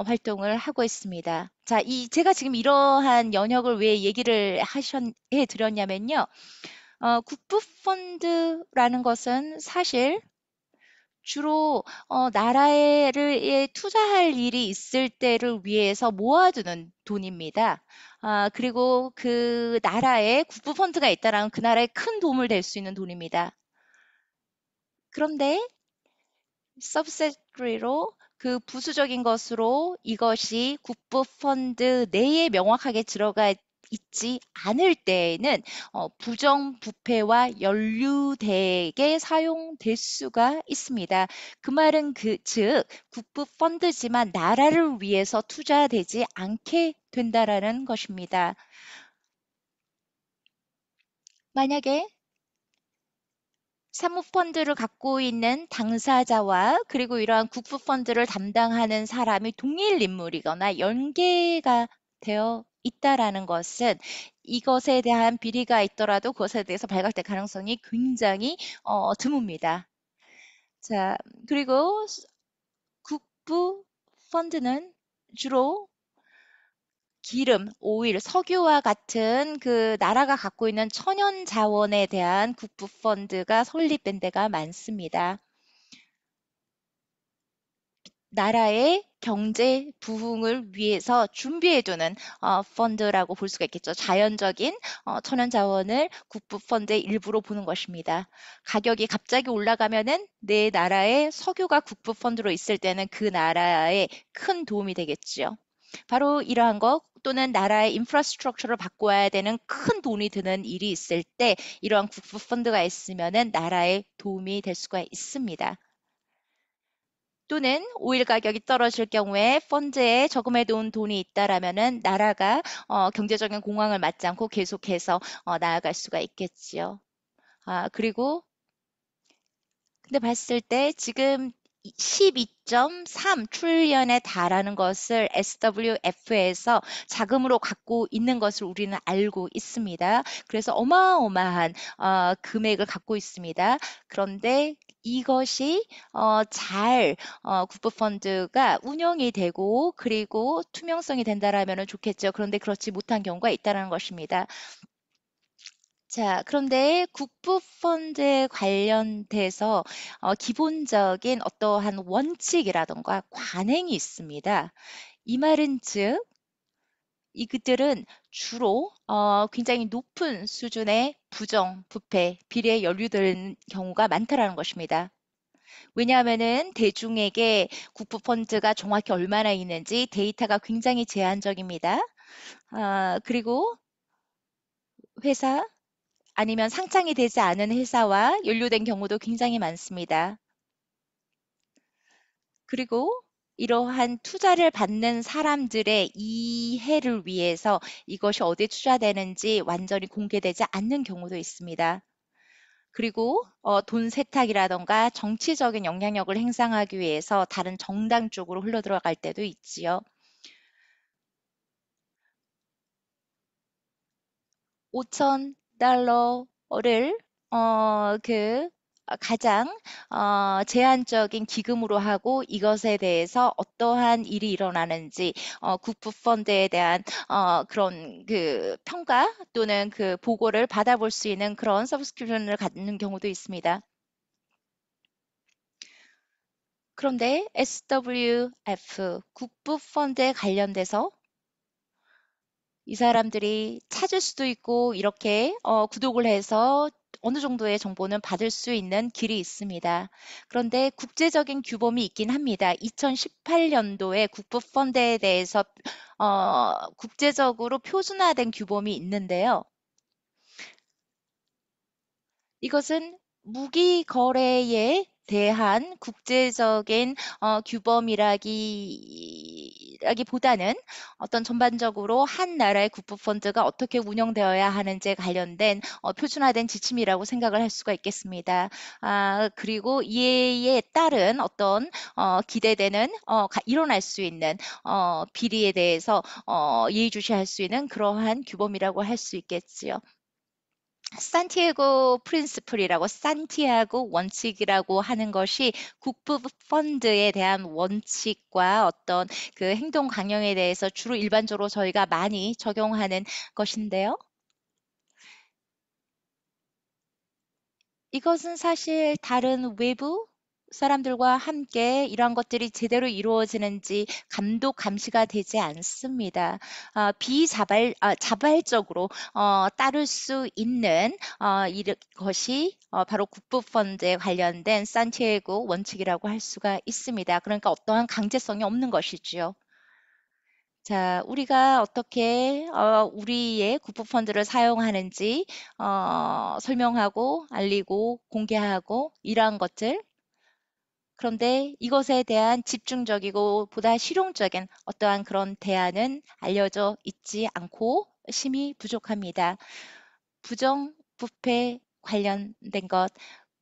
활동을 하고 있습니다. 자, 제가 지금 이러한 연역을 왜 해 드렸냐면요. 국부펀드라는 것은 사실 주로 나라에 투자할 일이 있을 때를 위해서 모아두는 돈입니다. 그리고 그 나라에 국부펀드가 있다라는 그 나라에 큰 도움을 될 수 있는 돈입니다. 그런데 서브세트리로 그 부수적인 것으로 이것이 국부펀드 내에 명확하게 들어가 있지 않을 때에는 부정부패와 연루되게 사용될 수가 있습니다. 그 말은 즉 국부펀드지만 나라를 위해서 투자되지 않게 된다라는 것입니다. 만약에 사모펀드를 갖고 있는 당사자와 그리고 이러한 국부펀드를 담당하는 사람이 동일 인물이거나 연계가 되어 있다라는 것은 이것에 대한 비리가 있더라도 그것에 대해서 발각될 가능성이 굉장히 드뭅니다. 자, 그리고 국부펀드는 주로 기름, 오일, 석유와 같은 그 나라가 갖고 있는 천연 자원에 대한 국부 펀드가 설립된 데가 많습니다. 나라의 경제 부흥을 위해서 준비해두는 펀드라고 볼 수가 있겠죠. 자연적인 천연 자원을 국부 펀드의 일부로 보는 것입니다. 가격이 갑자기 올라가면은 내 나라의 석유가 국부 펀드로 있을 때는 그 나라에 큰 도움이 되겠지요. 바로 이러한 것 또는 나라의 인프라스트럭처를 바꿔야 되는 큰 돈이 드는 일이 있을 때 이러한 국부 펀드가 있으면은 나라에 도움이 될 수가 있습니다. 또는 오일 가격이 떨어질 경우에 펀드에 저금해 둔 돈이 있다라면은 나라가 경제적인 공황을 맞지 않고 계속해서 나아갈 수가 있겠지요. 그리고 근데 봤을 때 지금 12.3 트릴리언에 달하는 것을 SWF에서 자금으로 갖고 있는 것을 우리는 알고 있습니다. 그래서 어마어마한 금액을 갖고 있습니다. 그런데 이것이 잘 국부펀드가 운영이 되고 그리고 투명성이 된다라면 좋겠죠. 그런데 그렇지 못한 경우가 있다는 것입니다. 자, 그런데 국부펀드에 관련돼서 기본적인 어떠한 원칙이라던가 관행이 있습니다. 이 말은 즉, 그들은 주로 굉장히 높은 수준의 부정, 부패, 비리에 연루되는 경우가 많다라는 것입니다. 왜냐하면은 대중에게 국부 펀드가 정확히 얼마나 있는지 데이터가 굉장히 제한적입니다. 그리고 회사 아니면 상장이 되지 않은 회사와 연루된 경우도 굉장히 많습니다. 그리고 이러한 투자를 받는 사람들의 이해를 위해서 이것이 어디에 투자되는지 완전히 공개되지 않는 경우도 있습니다. 그리고 돈 세탁이라던가 정치적인 영향력을 행사하기 위해서 다른 정당 쪽으로 흘러들어갈 때도 있지요. 5,000달러를 가장 제한적인 기금으로 하고 이것에 대해서 어떠한 일이 일어나는지 국부 펀드에 대한 그런 평가 또는 보고를 받아볼 수 있는 그런 서브스크립션을 갖는 경우도 있습니다. 그런데 SWF 국부 펀드에 관련돼서 이 사람들이 찾을 수도 있고 이렇게 구독을 해서 어느 정도의 정보는 받을 수 있는 길이 있습니다. 그런데 국제적인 규범이 있긴 합니다. 2018년도에 국부 펀드에 대해서 국제적으로 표준화된 규범이 있는데요. 이것은 무기 거래에 대한 국제적인 규범이라기보다는 어떤 전반적으로 한 나라의 국부 펀드가 어떻게 운영되어야 하는지에 관련된 표준화된 지침이라고 생각을 할 수가 있겠습니다. 그리고 이에 따른 어떤 기대되는 일어날 수 있는 비리에 대해서 예의주시할 수 있는 그러한 규범이라고 할 수 있겠지요. 산티아고 프린스플이라고 산티아고 원칙이라고 하는 것이 국부 펀드에 대한 원칙과 어떤 행동 강령에 대해서 주로 일반적으로 저희가 많이 적용하는 것인데요. 이것은 사실 다른 외부 사람들과 함께 이러한 것들이 제대로 이루어지는지 감독, 감시가 되지 않습니다. 자발적으로 따를 수 있는 이것이 바로 국부펀드에 관련된 산티아고 원칙이라고 할 수가 있습니다. 그러니까 어떠한 강제성이 없는 것이지요. 자, 우리가 어떻게 우리의 국부펀드를 사용하는지 설명하고 알리고 공개하고 이러한 것들. 그런데 이것에 대한 집중적이고 보다 실용적인 어떠한 그런 대안은 알려져 있지 않고 심히 부족합니다. 부정, 부패 관련된 것.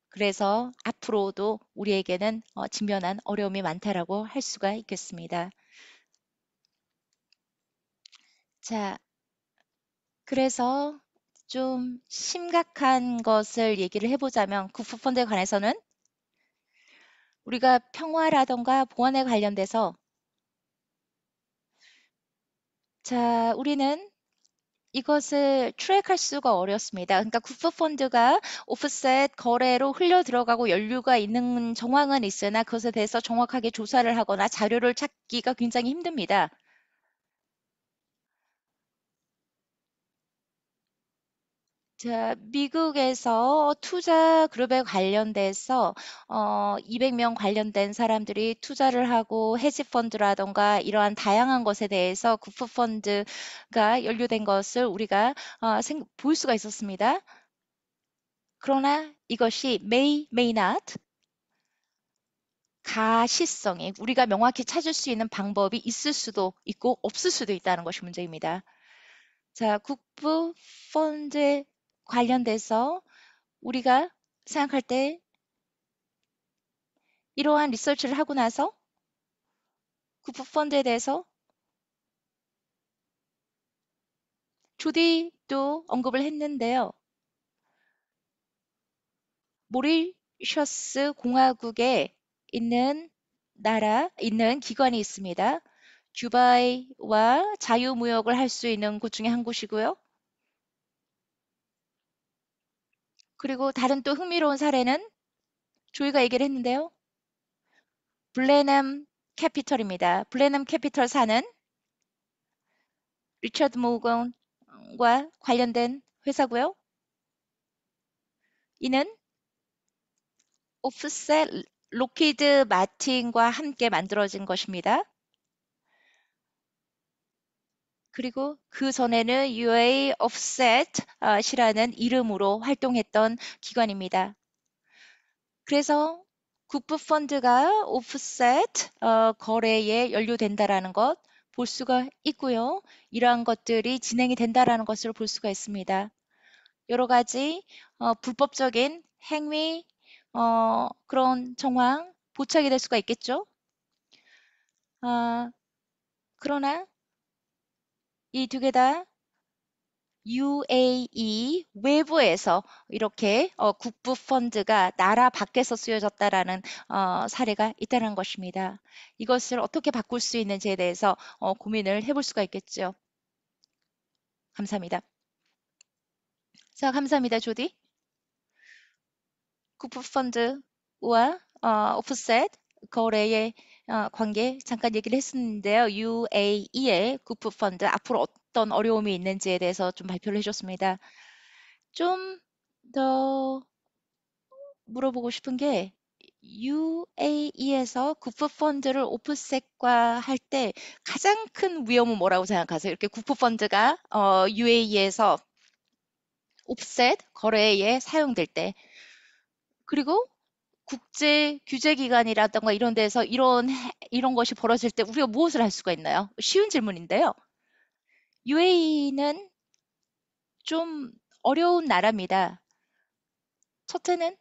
그래서 앞으로도 우리에게는 직면한 어려움이 많다라고 할 수가 있겠습니다. 자, 그래서 좀 심각한 것을 얘기를 해보자면 국부펀드에 관해서는 우리가 평화라던가 보안에 관련돼서 자, 우리는 이것을 트랙할 수가 어렵습니다. 그러니까 국부펀드가 오프셋 거래로 흘려 들어가고 연루가 있는 정황은 있으나 그것에 대해서 정확하게 조사를 하거나 자료를 찾기가 굉장히 힘듭니다. 자, 미국에서 투자 그룹에 관련돼서 200명 관련된 사람들이 투자를 하고 헤지 펀드라던가 이러한 다양한 것에 대해서 국부 펀드가 연루된 것을 우리가 볼 수가 있었습니다. 그러나 이것이 may not 가시성이 우리가 명확히 찾을 수 있는 방법이 있을 수도 있고 없을 수도 있다는 것이 문제입니다. 자, 국부 펀드에 관련돼서 우리가 생각할 때 이러한 리서치를 하고 나서 국부 펀드에 대해서 조디도 언급을 했는데요. 모리셔스 공화국에 있는 기관이 있습니다. 듀바이와 자유무역을 할 수 있는 곳 중에 한 곳이고요. 그리고 다른 또 흥미로운 사례는 조이가 얘기를 했는데요. 블레넘 캐피털입니다. 블레넘 캐피털 사는 리처드 모건과 관련된 회사고요. 이는 오프셋 로키드 마틴과 함께 만들어진 것입니다. 그리고 그 전에는 UA Offset이라는 이름으로 활동했던 기관입니다. 그래서 국부펀드가 오프셋 거래에 연루된다라는 것 볼 수가 있고요. 이러한 것들이 진행이 된다라는 것을 볼 수가 있습니다. 여러 가지 불법적인 행위 그런 정황 포착이 될 수가 있겠죠. 아, 그러나 이 두 개 다 UAE 외부에서 이렇게 국부 펀드가 나라 밖에서 쓰여졌다라는 사례가 있다는 것입니다. 이것을 어떻게 바꿀 수 있는지에 대해서 고민을 해볼 수가 있겠죠. 감사합니다. 자, 감사합니다, 조디. 국부 펀드와 오프셋 거래의 관계 잠깐 얘기를 했었는데요. UAE의 국부 펀드 앞으로 어떤 어려움이 있는지에 대해서 좀 발표를 해줬습니다. 좀 더 물어보고 싶은 게 UAE에서 국부 펀드를 오프셋과 할 때 가장 큰 위험은 뭐라고 생각하세요? 이렇게 국부 펀드가 UAE에서 오프셋 거래에 사용될 때 그리고 국제 규제 기관이라든가 이런 데서 이런 것이 벌어질 때 우리가 무엇을 할 수가 있나요? 쉬운 질문인데요. UAE는 좀 어려운 나라입니다. 첫째는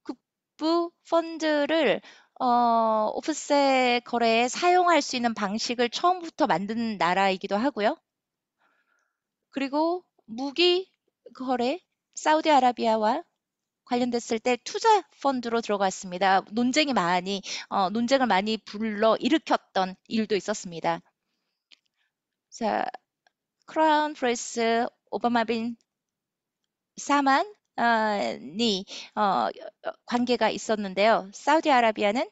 국부 펀드를 오프셋 거래에 사용할 수 있는 방식을 처음부터 만든 나라이기도 하고요. 그리고 무기 거래, 사우디아라비아와 관련됐을 때 투자 펀드로 들어갔습니다. 논쟁을 많이 불러 일으켰던 일도 있었습니다. 자, 크라운 프린스 오바마 빈 사만이 관계가 있었는데요. 사우디아라비아는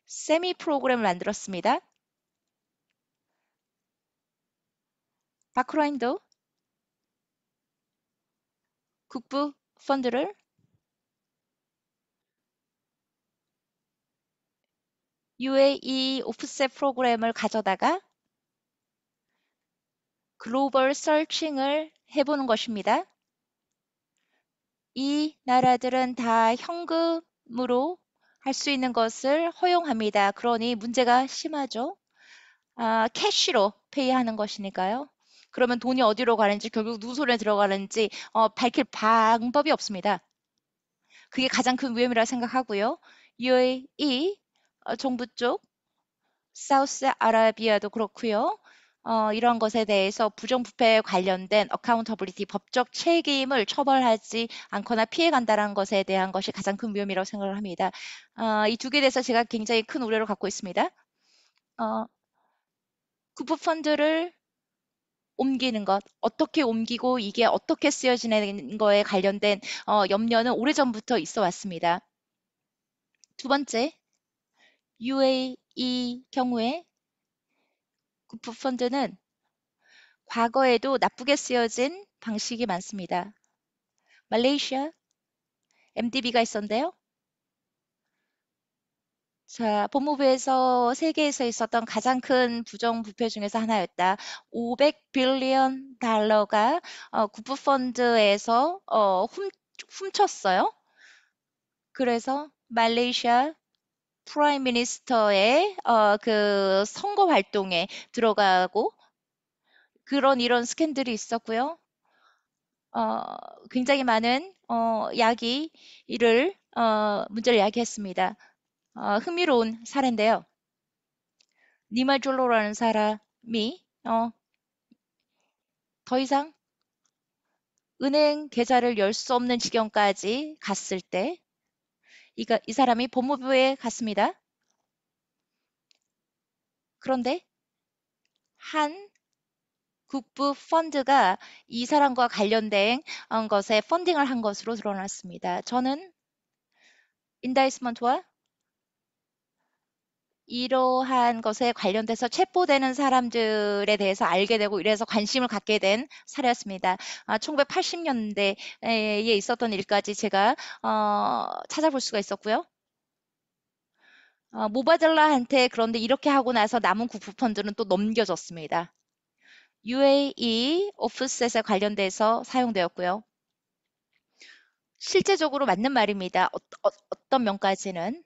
세미 프로그램을 만들었습니다. 바크라인도 국부 펀드를 UAE 오프셋 프로그램을 가져다가 글로벌 서칭을 해보는 것입니다. 이 나라들은 다 현금으로 할 수 있는 것을 허용합니다. 그러니 문제가 심하죠. 캐시로 페이하는 것이니까요. 그러면 돈이 어디로 가는지 결국 누구 손에 들어가는지 밝힐 방법이 없습니다. 그게 가장 큰 위험이라 생각하고요. UAE 정부 쪽, 사우스 아라비아도 그렇고요. 이런 것에 대해서 부정부패에 관련된 어카운터블리티 법적 책임을 처벌하지 않거나 피해간다는 것에 대한 것이 가장 큰 위험이라고 생각을 합니다. 이 두 개에 대해서 제가 굉장히 큰 우려를 갖고 있습니다. 어, 국부펀드를 옮기는 것, 어떻게 옮기고 이게 어떻게 쓰여지는 거에 관련된 염려는 오래전부터 있어 왔습니다. 두 번째, UAE 경우에 국부펀드는 과거에도 나쁘게 쓰여진 방식이 많습니다. 말레이시아 MDB가 있었는데요. 자, 법무부에서 세계에서 있었던 가장 큰 부정부패 중에서 하나였다. 500빌리언 달러가 국부펀드에서 훔쳤어요. 그래서 말레이시아 프라임 미니스터의 그 선거 활동에 들어가고 그런 이런 스캔들이 있었고요. 어, 굉장히 많은 문제를 야기했습니다. 흥미로운 사례인데요. 니마졸로라는 사람이 더 이상 은행 계좌를 열 수 없는 지경까지 갔을 때 이 사람이 법무부에 갔습니다. 그런데 한 국부 펀드가 이 사람과 관련된 것에 펀딩을 한 것으로 드러났습니다. 저는 인다이스먼트와 이러한 것에 관련돼서 체포되는 사람들에 대해서 알게 되고 이래서 관심을 갖게 된 사례였습니다. 1980년대에 있었던 일까지 제가 찾아볼 수가 있었고요. 모바델라한테 그런데 이렇게 하고 나서 남은 국부 펀드는 또 넘겨졌습니다. UAE 오프셋에 관련돼서 사용되었고요. 실제적으로 맞는 말입니다. 어떤 면까지는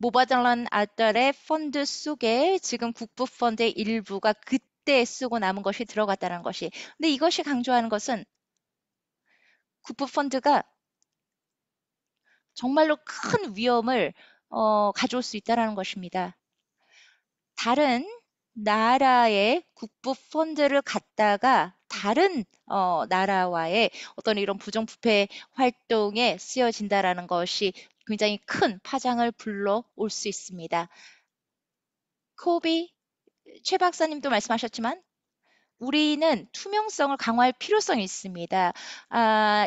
모바델란 아달의 펀드 속에 지금 국부 펀드의 일부가 그때 쓰고 남은 것이 들어갔다는 것이. 근데 이것이 강조하는 것은 국부 펀드가 정말로 큰 위험을 가져올 수 있다는 것입니다. 다른 나라의 국부 펀드를 갖다가 다른 나라와의 어떤 이런 부정부패 활동에 쓰여진다라는 것이 굉장히 큰 파장을 불러올 수 있습니다. 코비 최 박사님도 말씀하셨지만 우리는 투명성을 강화할 필요성이 있습니다.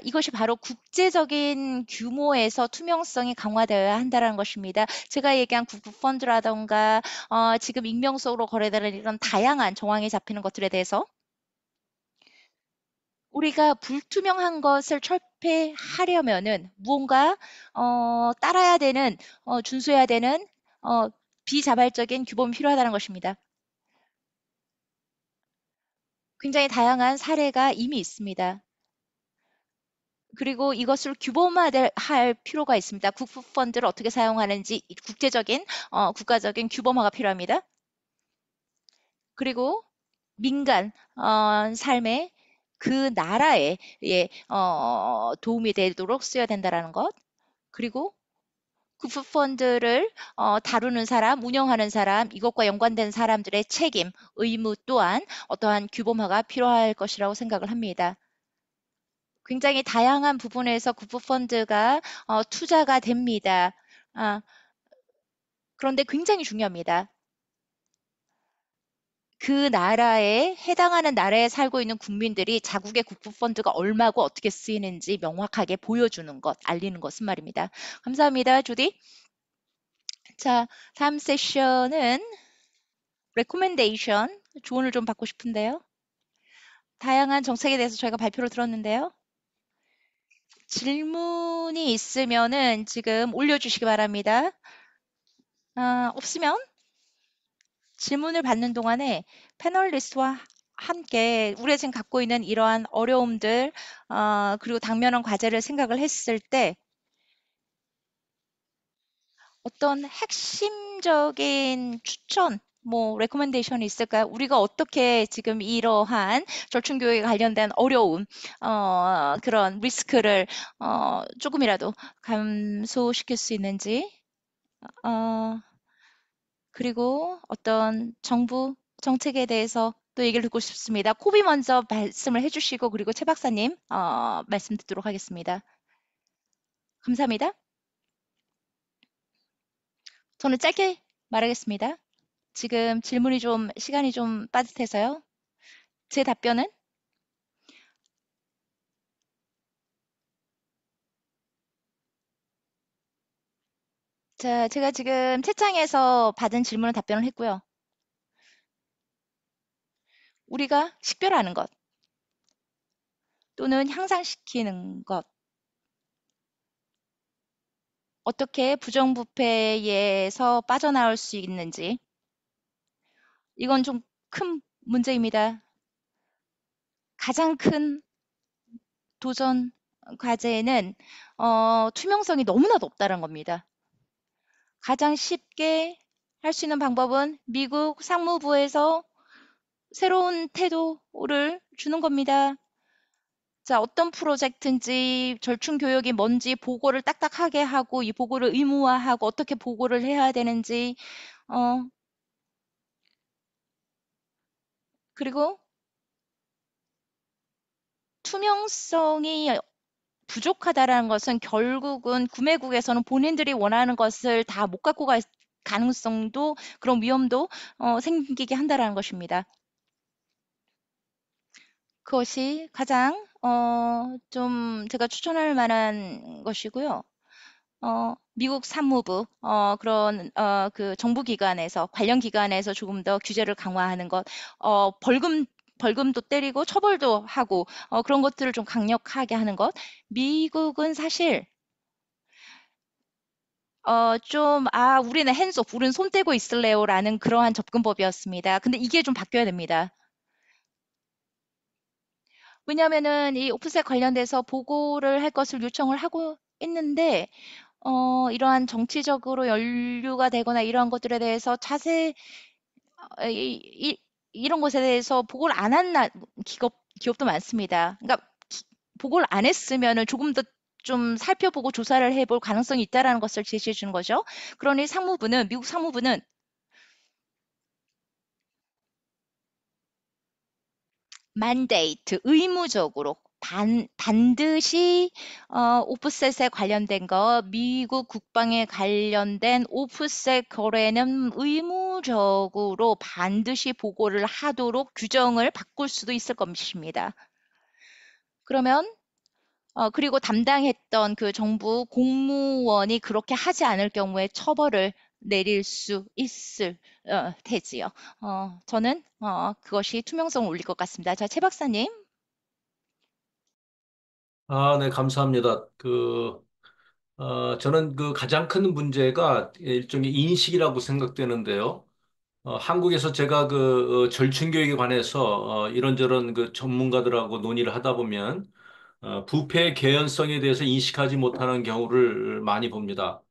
이것이 바로 국제적인 규모에서 투명성이 강화되어야 한다는 것입니다. 제가 얘기한 국부펀드라던가 지금 익명성으로 거래되는 이런 다양한 정황이 잡히는 것들에 대해서 우리가 불투명한 것을 철폐하려면은 무언가 따라야 되는 준수해야 되는 어, 비자발적인 규범이 필요하다는 것입니다. 굉장히 다양한 사례가 이미 있습니다. 그리고 이것을 규범화할 필요가 있습니다. 국부 펀드를 어떻게 사용하는지 국제적인 국가적인 규범화가 필요합니다. 그리고 민간 삶에 그 나라에 도움이 되도록 쓰여야 된다는 것. 그리고 국부 펀드를 다루는 사람, 운영하는 사람, 이것과 연관된 사람들의 책임, 의무 또한 어떠한 규범화가 필요할 것이라고 생각을 합니다. 굉장히 다양한 부분에서 국부 펀드가 투자가 됩니다. 아, 그런데 굉장히 중요합니다. 그 나라에 해당하는 나라에 살고 있는 국민들이 자국의 국부 펀드가 얼마고 어떻게 쓰이는지 명확하게 보여주는 것, 알리는 것은 말입니다. 감사합니다, 주디. 자, 다음 세션은 레코멘데이션, 조언을 좀 받고 싶은데요. 다양한 정책에 대해서 저희가 발표를 들었는데요. 질문이 있으면은 지금 올려주시기 바랍니다. 없으면 질문을 받는 동안에 패널리스트와 함께 우리가 지금 갖고 있는 이러한 어려움들, 그리고 당면한 과제를 생각을 했을 때 어떤 핵심적인 추천, 뭐, 레코멘데이션이 있을까요? 우리가 어떻게 지금 이러한 절충교육에 관련된 어려움, 그런 리스크를, 조금이라도 감소시킬 수 있는지, 어, 그리고 어떤 정부 정책에 대해서 또 얘기를 듣고 싶습니다. 코비 먼저 말씀을 해주시고 그리고 최 박사님 말씀 듣도록 하겠습니다. 감사합니다. 저는 짧게 말하겠습니다. 지금 질문이 좀 시간이 좀 빠듯해서요. 제 답변은 자, 제가 지금 채팅에서 받은 질문을 답변을 했고요. 우리가 식별하는 것 또는 향상시키는 것 어떻게 부정부패에서 빠져나올 수 있는지 이건 좀 큰 문제입니다. 가장 큰 도전 과제는 투명성이 너무나 높다는 겁니다. 가장 쉽게 할 수 있는 방법은 미국 상무부에서 새로운 태도를 주는 겁니다. 자, 어떤 프로젝트인지 절충 교육이 뭔지 보고를 딱딱하게 하고 이 보고를 의무화하고 어떻게 보고를 해야 되는지 어, 그리고 투명성이 부족하다라는 것은 결국은 구매국에서는 본인들이 원하는 것을 다 못 갖고 갈 가능성도 그런 위험도 생기게 한다라는 것입니다. 그것이 가장 좀 제가 추천할 만한 것이고요. 미국 산무부, 그런, 그 정부 기관에서, 관련 기관에서 조금 더 규제를 강화하는 것, 벌금도 때리고 처벌도 하고, 그런 것들을 좀 강력하게 하는 것. 미국은 사실, 우리는 핸즈오프, 우리는 손 떼고 있을래요라는 그러한 접근법이었습니다. 근데 이게 좀 바뀌어야 됩니다. 왜냐하면은 이 오프셋 관련돼서 보고를 할 것을 요청을 하고 있는데, 이러한 정치적으로 연루가 되거나 이러한 것들에 대해서 이, 이런 것에 대해서 보고를 안 한 기업도 많습니다. 그러니까 보고를 안 했으면은 조금 더 좀 살펴보고 조사를 해볼 가능성이 있다라는 것을 제시해 주는 거죠. 그러니 미국 상무부는 mandate, 의무적으로 반드시 오프셋에 관련된 거, 미국 국방에 관련된 오프셋 거래는 의무적으로 반드시 보고를 하도록 규정을 바꿀 수도 있을 것입니다. 그러면 그리고 담당했던 그 정부 공무원이 그렇게 하지 않을 경우에 처벌을 내릴 수 있을 테지요. 저는 그것이 투명성을 올릴 것 같습니다. 자, 최 박사님. 아, 네, 감사합니다. 저는 그 가장 큰 문제가 일종의 인식이라고 생각되는데요. 한국에서 제가 절충교육에 관해서 이런저런 그 전문가들하고 논의를 하다 보면 부패의 개연성에 대해서 인식하지 못하는 경우를 많이 봅니다.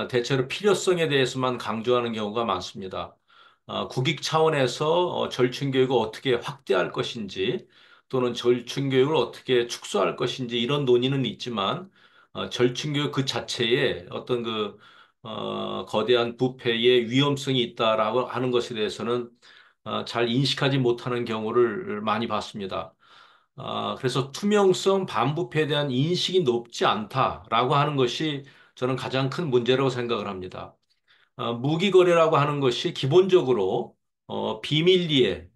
대체로 필요성에 대해서만 강조하는 경우가 많습니다. 국익 차원에서 절충교육을 어떻게 확대할 것인지 또는 절충교육을 어떻게 축소할 것인지 이런 논의는 있지만 절충교육 그 자체에 어떤 거대한 부패의 위험성이 있다라고 하는 것에 대해서는 잘 인식하지 못하는 경우를 많이 봤습니다. 그래서 투명성, 반부패에 대한 인식이 높지 않다라고 하는 것이 저는 가장 큰 문제라고 생각을 합니다. 무기 거래라고 하는 것이 기본적으로 비밀리에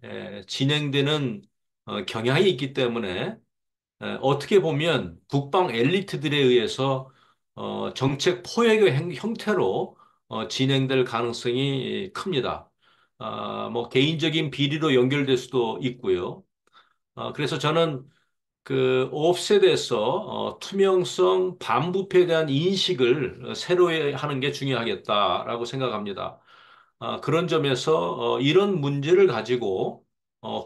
진행되는 경향이 있기 때문에 어떻게 보면 국방 엘리트들에 의해서 정책 포획의 형태로 진행될 가능성이 큽니다. 뭐 개인적인 비리로 연결될 수도 있고요. 그래서 저는 그 옵셋에서 투명성, 반부패에 대한 인식을 새로 하는 게 중요하겠다라고 생각합니다. 그런 점에서 이런 문제를 가지고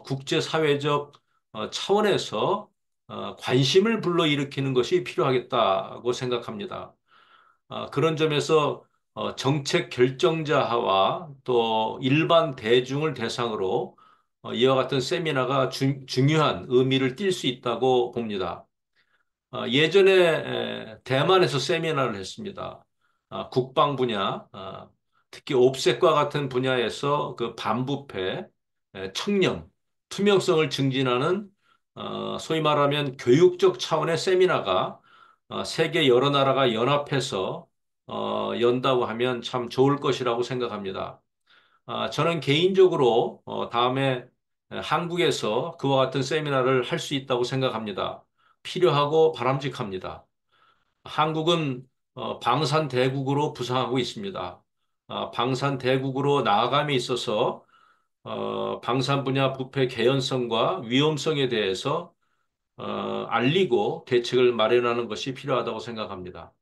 국제사회적 차원에서 관심을 불러일으키는 것이 필요하겠다고 생각합니다. 그런 점에서 정책 결정자와 또 일반 대중을 대상으로 이와 같은 세미나가 중요한 의미를 띌 수 있다고 봅니다. 예전에 대만에서 세미나를 했습니다. 국방 분야, 특히 옵셋과 같은 분야에서 그 반부패, 청렴, 투명성을 증진하는 소위 말하면 교육적 차원의 세미나가 세계 여러 나라가 연합해서 연다고 하면 참 좋을 것이라고 생각합니다. 저는 개인적으로 다음에 한국에서 그와 같은 세미나를 할 수 있다고 생각합니다. 필요하고 바람직합니다. 한국은 방산대국으로 부상하고 있습니다. 방산대국으로 나아감에 있어서 방산 분야 부패 개연성과 위험성에 대해서 알리고 대책을 마련하는 것이 필요하다고 생각합니다.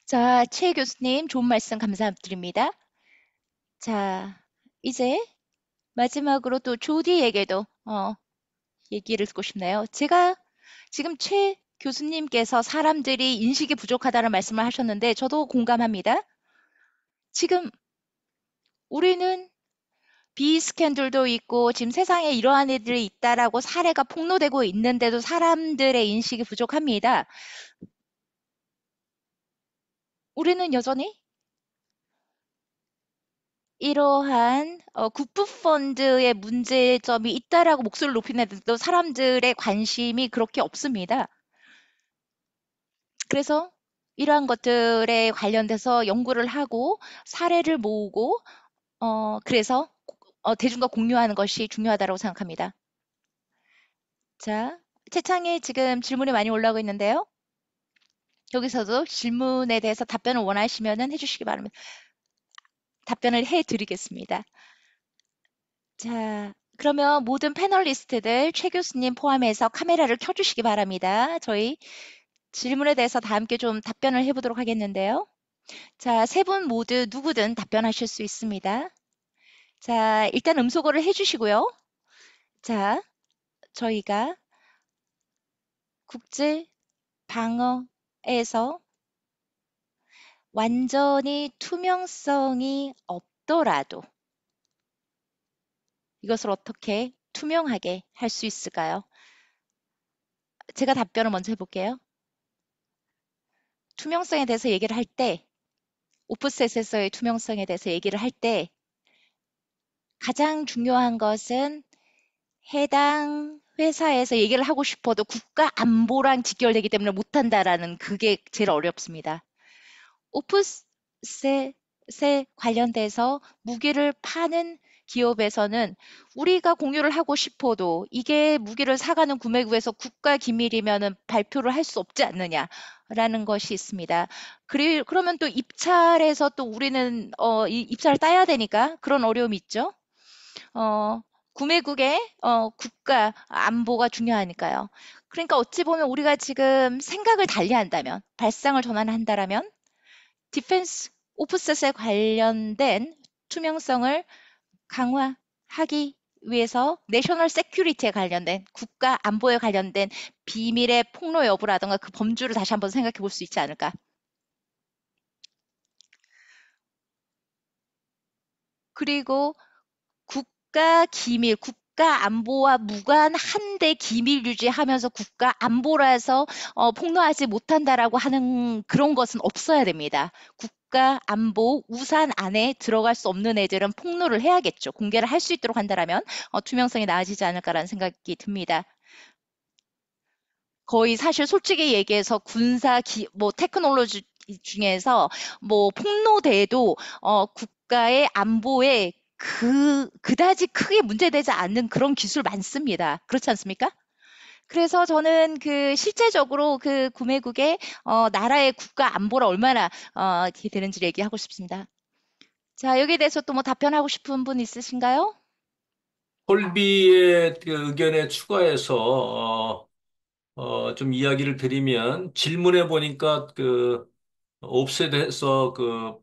자, 최 교수님, 좋은 말씀 감사드립니다. 자, 이제 마지막으로 또 조디에게도 얘기를 듣고 싶네요. 제가 지금 최 교수님께서 사람들이 인식이 부족하다는 말씀을 하셨는데 저도 공감합니다. 지금 우리는 비스캔들도 있고 지금 세상에 이러한 애들이 있다라고 사례가 폭로되고 있는데도 사람들의 인식이 부족합니다. 우리는 여전히 이러한 국부펀드의 문제점이 있다라고 목소리를 높이는데도 사람들의 관심이 그렇게 없습니다. 그래서 이러한 것들에 관련돼서 연구를 하고 사례를 모으고 그래서 대중과 공유하는 것이 중요하다고 생각합니다. 자, 채창에 지금 질문이 많이 올라오고 있는데요. 여기서도 질문에 대해서 답변을 원하시면 해주시기 바랍니다. 답변을 해드리겠습니다. 자, 그러면 모든 패널리스트들 최 교수님 포함해서 카메라를 켜주시기 바랍니다. 저희 질문에 대해서 다 함께 좀 답변을 해보도록 하겠는데요. 자, 세 분 모두 누구든 답변하실 수 있습니다. 자, 일단 음소거를 해주시고요. 자, 저희가 국제 방어에서 완전히 투명성이 없더라도 이것을 어떻게 투명하게 할 수 있을까요? 제가 답변을 먼저 해볼게요. 투명성에 대해서 얘기를 할 때, 오프셋에서의 투명성에 대해서 얘기를 할 때 가장 중요한 것은 해당 회사에서 얘기를 하고 싶어도 국가 안보랑 직결되기 때문에 못한다라는 그게 제일 어렵습니다. 오프셋에 관련돼서 무기를 파는 기업에서는 우리가 공유를 하고 싶어도 이게 무기를 사가는 구매국에서 국가 기밀이면은 발표를 할 수 없지 않느냐라는 것이 있습니다. 그러면 또 입찰에서 또 우리는 이 입찰을 따야 되니까 그런 어려움이 있죠. 어, 구매국의 국가 안보가 중요하니까요. 그러니까 어찌 보면 우리가 지금 생각을 달리한다면, 발상을 전환한다라면 디펜스 오프셋에 관련된 투명성을 강화하기 위해서 내셔널 세큐리티에 관련된 국가 안보에 관련된 비밀의 폭로 여부라든가 그 범주를 다시 한번 생각해 볼 수 있지 않을까. 그리고 국가 기밀, 국가 안보와 무관한데 기밀 유지하면서 국가 안보라서 폭로하지 못한다라고 하는 그런 것은 없어야 됩니다. 국가 안보 우산 안에 들어갈 수 없는 애들은 폭로를 해야겠죠. 공개를 할 수 있도록 한다라면 투명성이 나아지지 않을까라는 생각이 듭니다. 거의 사실 솔직히 얘기해서 뭐 테크놀로지 중에서 뭐 폭로돼도 국가의 안보에 그다지 크게 문제되지 않는 그런 기술 많습니다. 그렇지 않습니까? 그래서 저는 그 실제적으로 그 구매국의 나라의 국가 안보를 얼마나 이렇게 되는지를 얘기하고 싶습니다. 자, 여기에 대해서 또 뭐 답변하고 싶은 분 있으신가요? 콜비의 그 의견에 추가해서 좀 이야기를 드리면 질문해 보니까 그 옵셋에서 그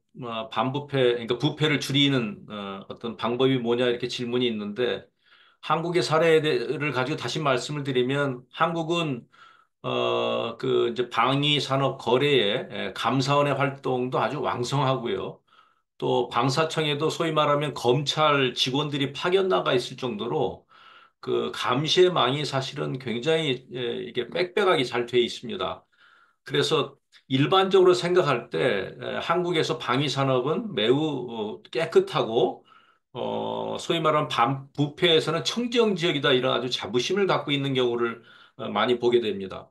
반부패 그러니까 부패를 줄이는 어떤 방법이 뭐냐 이렇게 질문이 있는데 한국의 사례를 가지고 다시 말씀을 드리면 한국은 그 이제 방위 산업 거래에 감사원의 활동도 아주 왕성하고요. 또 방사청에도 소위 말하면 검찰 직원들이 파견 나가 있을 정도로 그 감시의 망이 사실은 굉장히 이게 빽빽하게 잘 돼 있습니다. 그래서 일반적으로 생각할 때 한국에서 방위 산업은 매우 깨끗하고 소위 말하는 부패에서는 청정 지역이다 이런 아주 자부심을 갖고 있는 경우를 많이 보게 됩니다.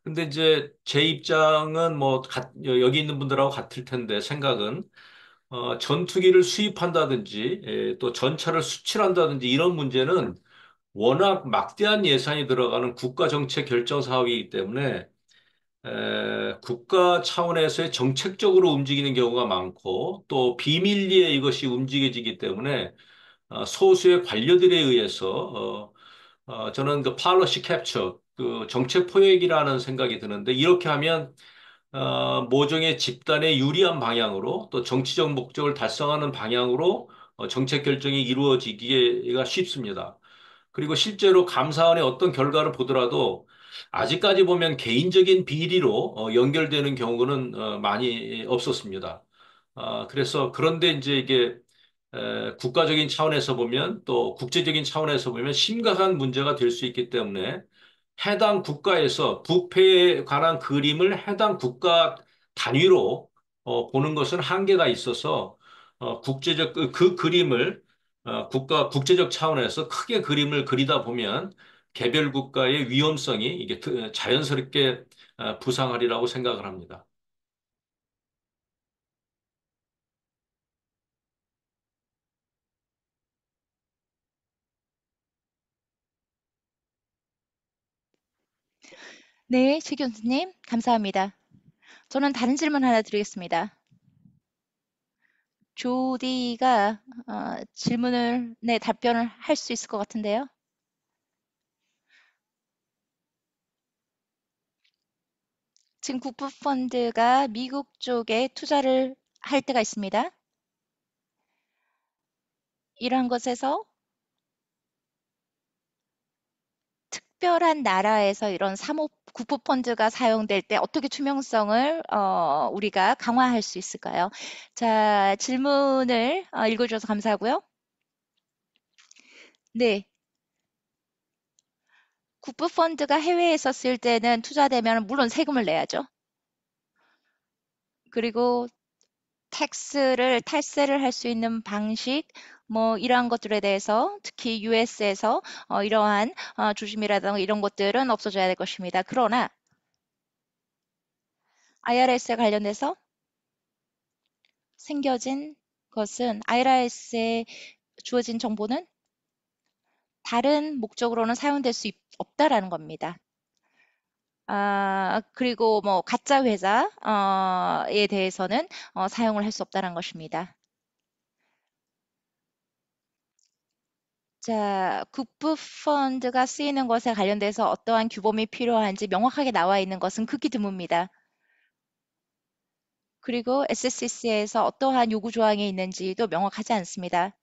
근데 이제 제 입장은 뭐 여기 있는 분들하고 같을 텐데 생각은 전투기를 수입한다든지 또 전차를 수출한다든지 이런 문제는 워낙 막대한 예산이 들어가는 국가 정책 결정 사업이기 때문에 국가 차원에서의 정책적으로 움직이는 경우가 많고 또 비밀리에 이것이 움직여지기 때문에 소수의 관료들에 의해서 저는 그 팔러시 캡처 그 정책 포획이라는 생각이 드는데 이렇게 하면 모종의 집단에 유리한 방향으로 또 정치적 목적을 달성하는 방향으로 정책 결정이 이루어지기가 쉽습니다. 그리고 실제로 감사원의 어떤 결과를 보더라도 아직까지 보면 개인적인 비리로 연결되는 경우는 많이 없었습니다. 그래서 그런데 이제 이게 국가적인 차원에서 보면 또 국제적인 차원에서 보면 심각한 문제가 될 수 있기 때문에 해당 국가에서 부패에 관한 그림을 해당 국가 단위로 보는 것은 한계가 있어서 국제적 그 그림을 국제적 차원에서 크게 그림을 그리다 보면 개별 국가의 위험성이 이게 자연스럽게 부상하리라고 생각을 합니다. 네, 최 교수님, 감사합니다. 저는 다른 질문 하나 드리겠습니다. 조디가 질문을, 네, 답변을 할 수 있을 것 같은데요. 지금 국부펀드가 미국 쪽에 투자를 할 때가 있습니다. 이러한 것에서 특별한 나라에서 이런 사모 국부펀드가 사용될 때 어떻게 투명성을 우리가 강화할 수 있을까요? 자, 질문을 읽어주셔서 감사하고요. 네, 국부펀드가 해외에서 쓸 때는 투자되면 물론 세금을 내야죠. 그리고 탈세를 할 수 있는 방식, 뭐 이러한 것들에 대해서 특히 US에서 이러한 조심이라든가 이런 것들은 없어져야 될 것입니다. 그러나 IRS에 관련해서 생겨진 것은 IRS에 주어진 정보는 다른 목적으로는 사용될 수 없다라는 겁니다. 그리고 뭐 가짜 회사에 대해서는 사용을 할 수 없다는 것입니다. 자, 국부 펀드가 쓰이는 것에 관련돼서 어떠한 규범이 필요한지 명확하게 나와 있는 것은 극히 드뭅니다. 그리고 SEC에서 어떠한 요구 조항이 있는지도 명확하지 않습니다.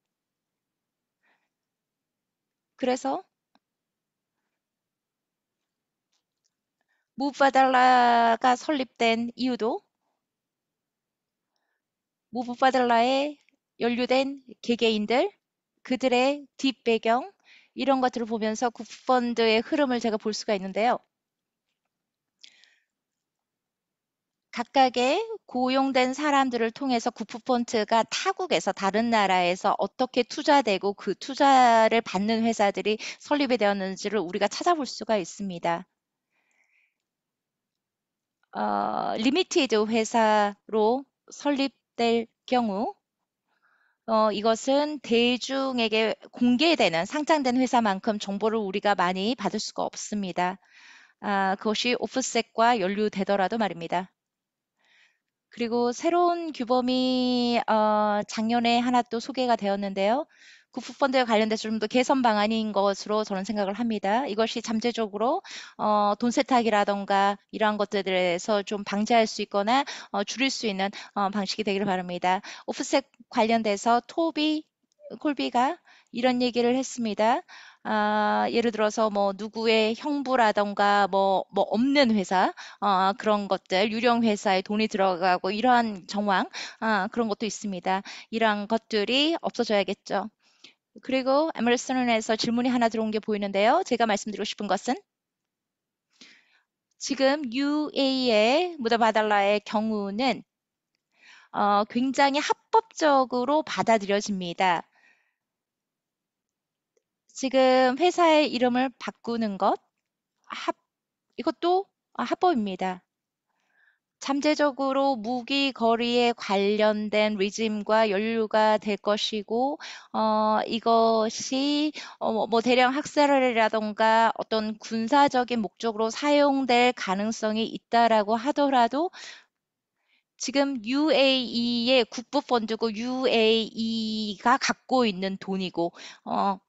그래서 무바달라가 설립된 이유도 무바달라에 연루된 개개인들, 그들의 뒷배경, 이런 것들을 보면서 국펀드의 흐름을 제가 볼 수가 있는데요. 각각의 고용된 사람들을 통해서 국부펀드가 타국에서 다른 나라에서 어떻게 투자되고 그 투자를 받는 회사들이 설립이 되었는지를 우리가 찾아볼 수가 있습니다. 리미티드 회사로 설립될 경우 이것은 대중에게 공개되는 상장된 회사만큼 정보를 우리가 많이 받을 수가 없습니다. 그것이 오프셋과 연루되더라도 말입니다. 그리고 새로운 규범이 작년에 하나 또 소개가 되었는데요. 국부펀드에 관련돼서 좀 더 개선 방안인 것으로 저는 생각을 합니다. 이것이 잠재적으로 돈 세탁이라던가 이러한 것들에 대해서 좀 방지할 수 있거나 줄일 수 있는 방식이 되기를 바랍니다. 오프셋 관련돼서 콜비가 이런 얘기를 했습니다. 예를 들어서 뭐 누구의 형부라던가 뭐 없는 회사, 그런 것들, 유령 회사에 돈이 들어가고 이러한 정황, 그런 것도 있습니다. 이러한 것들이 없어져야겠죠. 그리고 에머슨에서 질문이 하나 들어온 게 보이는데요. 제가 말씀드리고 싶은 것은 지금 UA의 무다바달라의 경우는 굉장히 합법적으로 받아들여집니다. 지금 회사의 이름을 바꾸는 것, 합, 이것도 합법입니다. 잠재적으로 무기 거리에 관련된 리짐과 연루가 될 것이고, 이것이 뭐 대량 학살이라던가 어떤 군사적인 목적으로 사용될 가능성이 있다라고 하더라도 지금 UAE의 국부펀드고 UAE가 갖고 있는 돈이고, 어,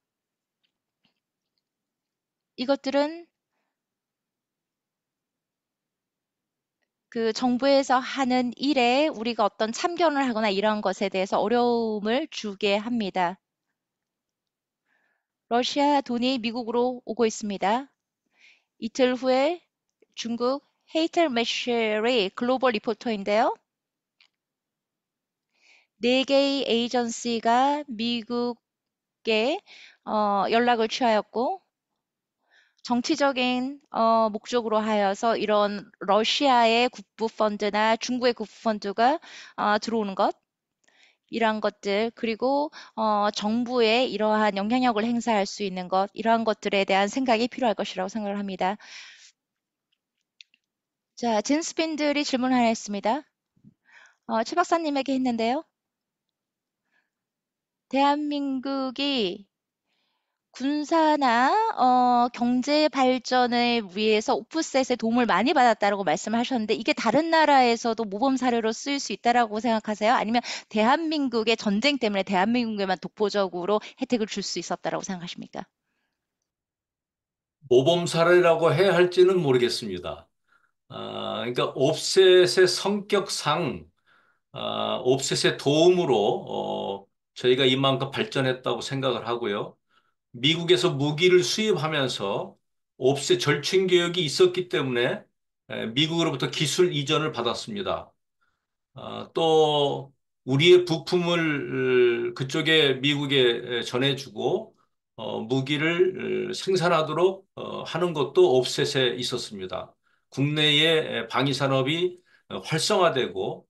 이것들은 그 정부에서 하는 일에 우리가 어떤 참견을 하거나 이런 것에 대해서 어려움을 주게 합니다. 러시아 돈이 미국으로 오고 있습니다. 이틀 후에 중국 헤이텔 매셔의 글로벌 리포터인데요. 네 개의 에이전시가 미국에 연락을 취하였고 정치적인 목적으로 하여서 이런 러시아의 국부 펀드나 중국의 국부 펀드가 들어오는 것 이러한 것들 그리고 정부에 이러한 영향력을 행사할 수 있는 것 이러한 것들에 대한 생각이 필요할 것이라고 생각을 합니다. 자, 진스핀들이 질문 하나 했습니다. 최 박사님에게 했는데요. 대한민국이 군사나 경제 발전을 위해서 오프셋의 도움을 많이 받았다라고 말씀하셨는데 이게 다른 나라에서도 모범 사례로 쓰일 수 있다라고 생각하세요? 아니면 대한민국의 전쟁 때문에 대한민국에만 독보적으로 혜택을 줄 수 있었다라고 생각하십니까? 모범 사례라고 해야 할지는 모르겠습니다. 그러니까 옵셋의 성격상 옵셋의 도움으로 저희가 이만큼 발전했다고 생각을 하고요. 미국에서 무기를 수입하면서 옵셋 절충 교육이 있었기 때문에 미국으로부터 기술 이전을 받았습니다. 또 우리의 부품을 그쪽에 미국에 전해주고 무기를 생산하도록 하는 것도 옵셋에 있었습니다. 국내의 방위 산업이 활성화되고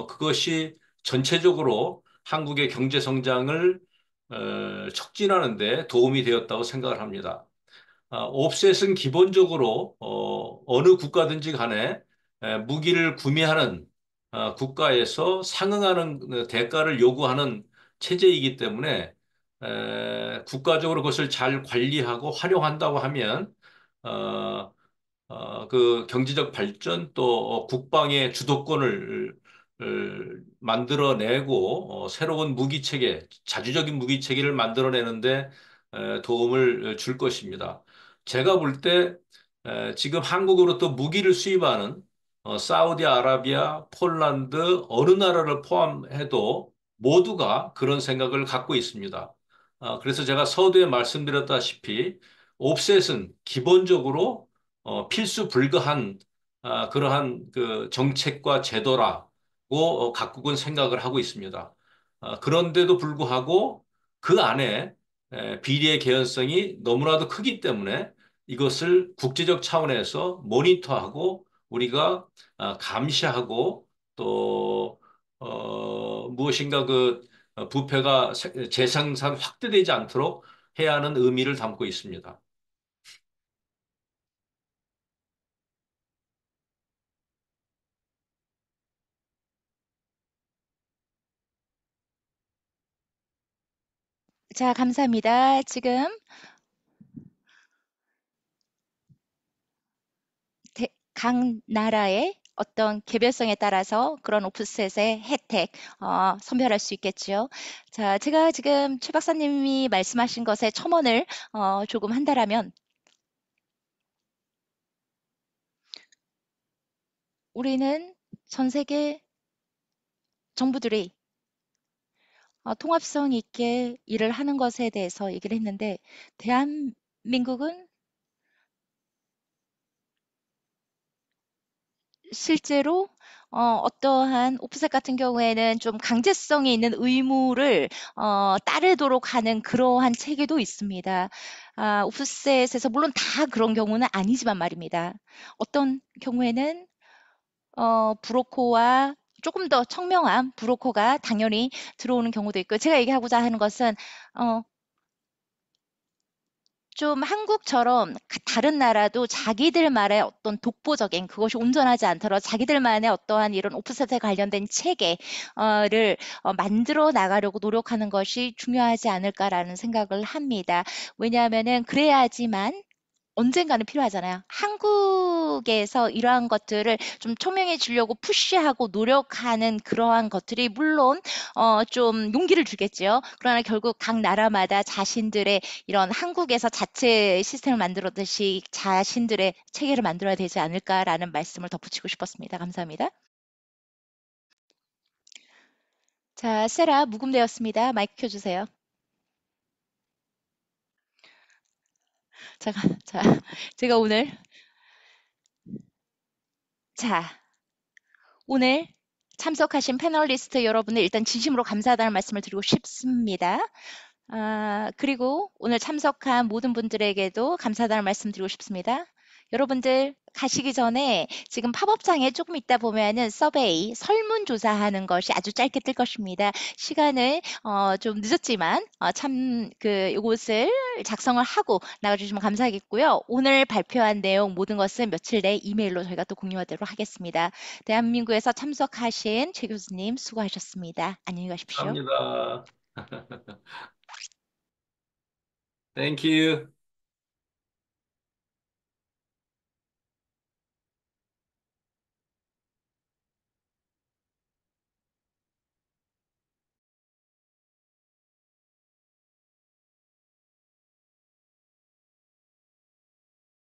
그것이 전체적으로 한국의 경제 성장을 촉진하는 데 도움이 되었다고 생각을 합니다. 옵셋은 기본적으로 어느 국가든지 간에 무기를 구매하는 국가에서 상응하는 대가를 요구하는 체제이기 때문에 국가적으로 그것을 잘 관리하고 활용한다고 하면 어, 그 경제적 발전 또 국방의 주도권을 만들어내고 새로운 무기 체계, 자주적인 무기 체계를 만들어내는데 도움을 줄 것입니다. 제가 볼 때 지금 한국으로부터 무기를 수입하는 사우디아라비아, 폴란드 어느 나라를 포함해도 모두가 그런 생각을 갖고 있습니다. 그래서 제가 서두에 말씀드렸다시피 옵셋은 기본적으로 필수 불가한 그러한 그 정책과 제도라고 각국은 생각을 하고 있습니다. 그런데도 불구하고 그 안에 비리의 개연성이 너무나도 크기 때문에 이것을 국제적 차원에서 모니터하고 우리가 감시하고 또 무엇인가 그 부패가 재생산 확대되지 않도록 해야 하는 의미를 담고 있습니다. 자, 감사합니다. 지금 각 나라의 어떤 개별성에 따라서 그런 오프셋의 혜택 선별할 수 있겠죠. 자, 제가 지금 최 박사님이 말씀하신 것에 첨언을 조금 한다라면 우리는 전 세계 정부들이 통합성 있게 일을 하는 것에 대해서 얘기를 했는데 대한민국은 실제로 어떠한 오프셋 같은 경우에는 좀 강제성이 있는 의무를 따르도록 하는 그러한 체계도 있습니다. 오프셋에서 물론 다 그런 경우는 아니지만 말입니다. 어떤 경우에는 브로커와 조금 더 청명한 브로커가 당연히 들어오는 경우도 있고 제가 얘기하고자 하는 것은 어, 좀 한국처럼 다른 나라도 자기들만의 어떤 독보적인 그것이 온전하지 않더라도 자기들만의 어떠한 이런 오프셋에 관련된 체계를 만들어 나가려고 노력하는 것이 중요하지 않을까라는 생각을 합니다. 왜냐하면은 그래야지만 언젠가는 필요하잖아요. 한국에서 이러한 것들을 좀 초명해 주려고 푸시하고 노력하는 그러한 것들이 물론 좀 용기를 주겠지요. 그러나 결국 각 나라마다 자신들의 이런 한국에서 자체 시스템을 만들었듯이 자신들의 체계를 만들어야 되지 않을까라는 말씀을 덧붙이고 싶었습니다. 감사합니다. 자, 세라 묵음되었습니다. 마이크 켜주세요. 자, 자, 제가 자, 오늘 참석하신 패널리스트 여러분들 일단 진심으로 감사하다는 말씀을 드리고 싶습니다. 그리고 오늘 참석한 모든 분들에게도 감사하다는 말씀 드리고 싶습니다. 여러분들 가시기 전에 지금 팝업창에 조금 있다 보면은 서베이, 설문조사하는 것이 아주 짧게 뜰 것입니다. 시간을 좀 늦었지만 참 그 요것을 작성을 하고 나가주시면 감사하겠고요. 오늘 발표한 내용 모든 것은 며칠 내에 이메일로 저희가 또 공유하도록 하겠습니다. 대한민국에서 참석하신 최 교수님 수고하셨습니다. 안녕히 가십시오. 감사합니다. Thank you.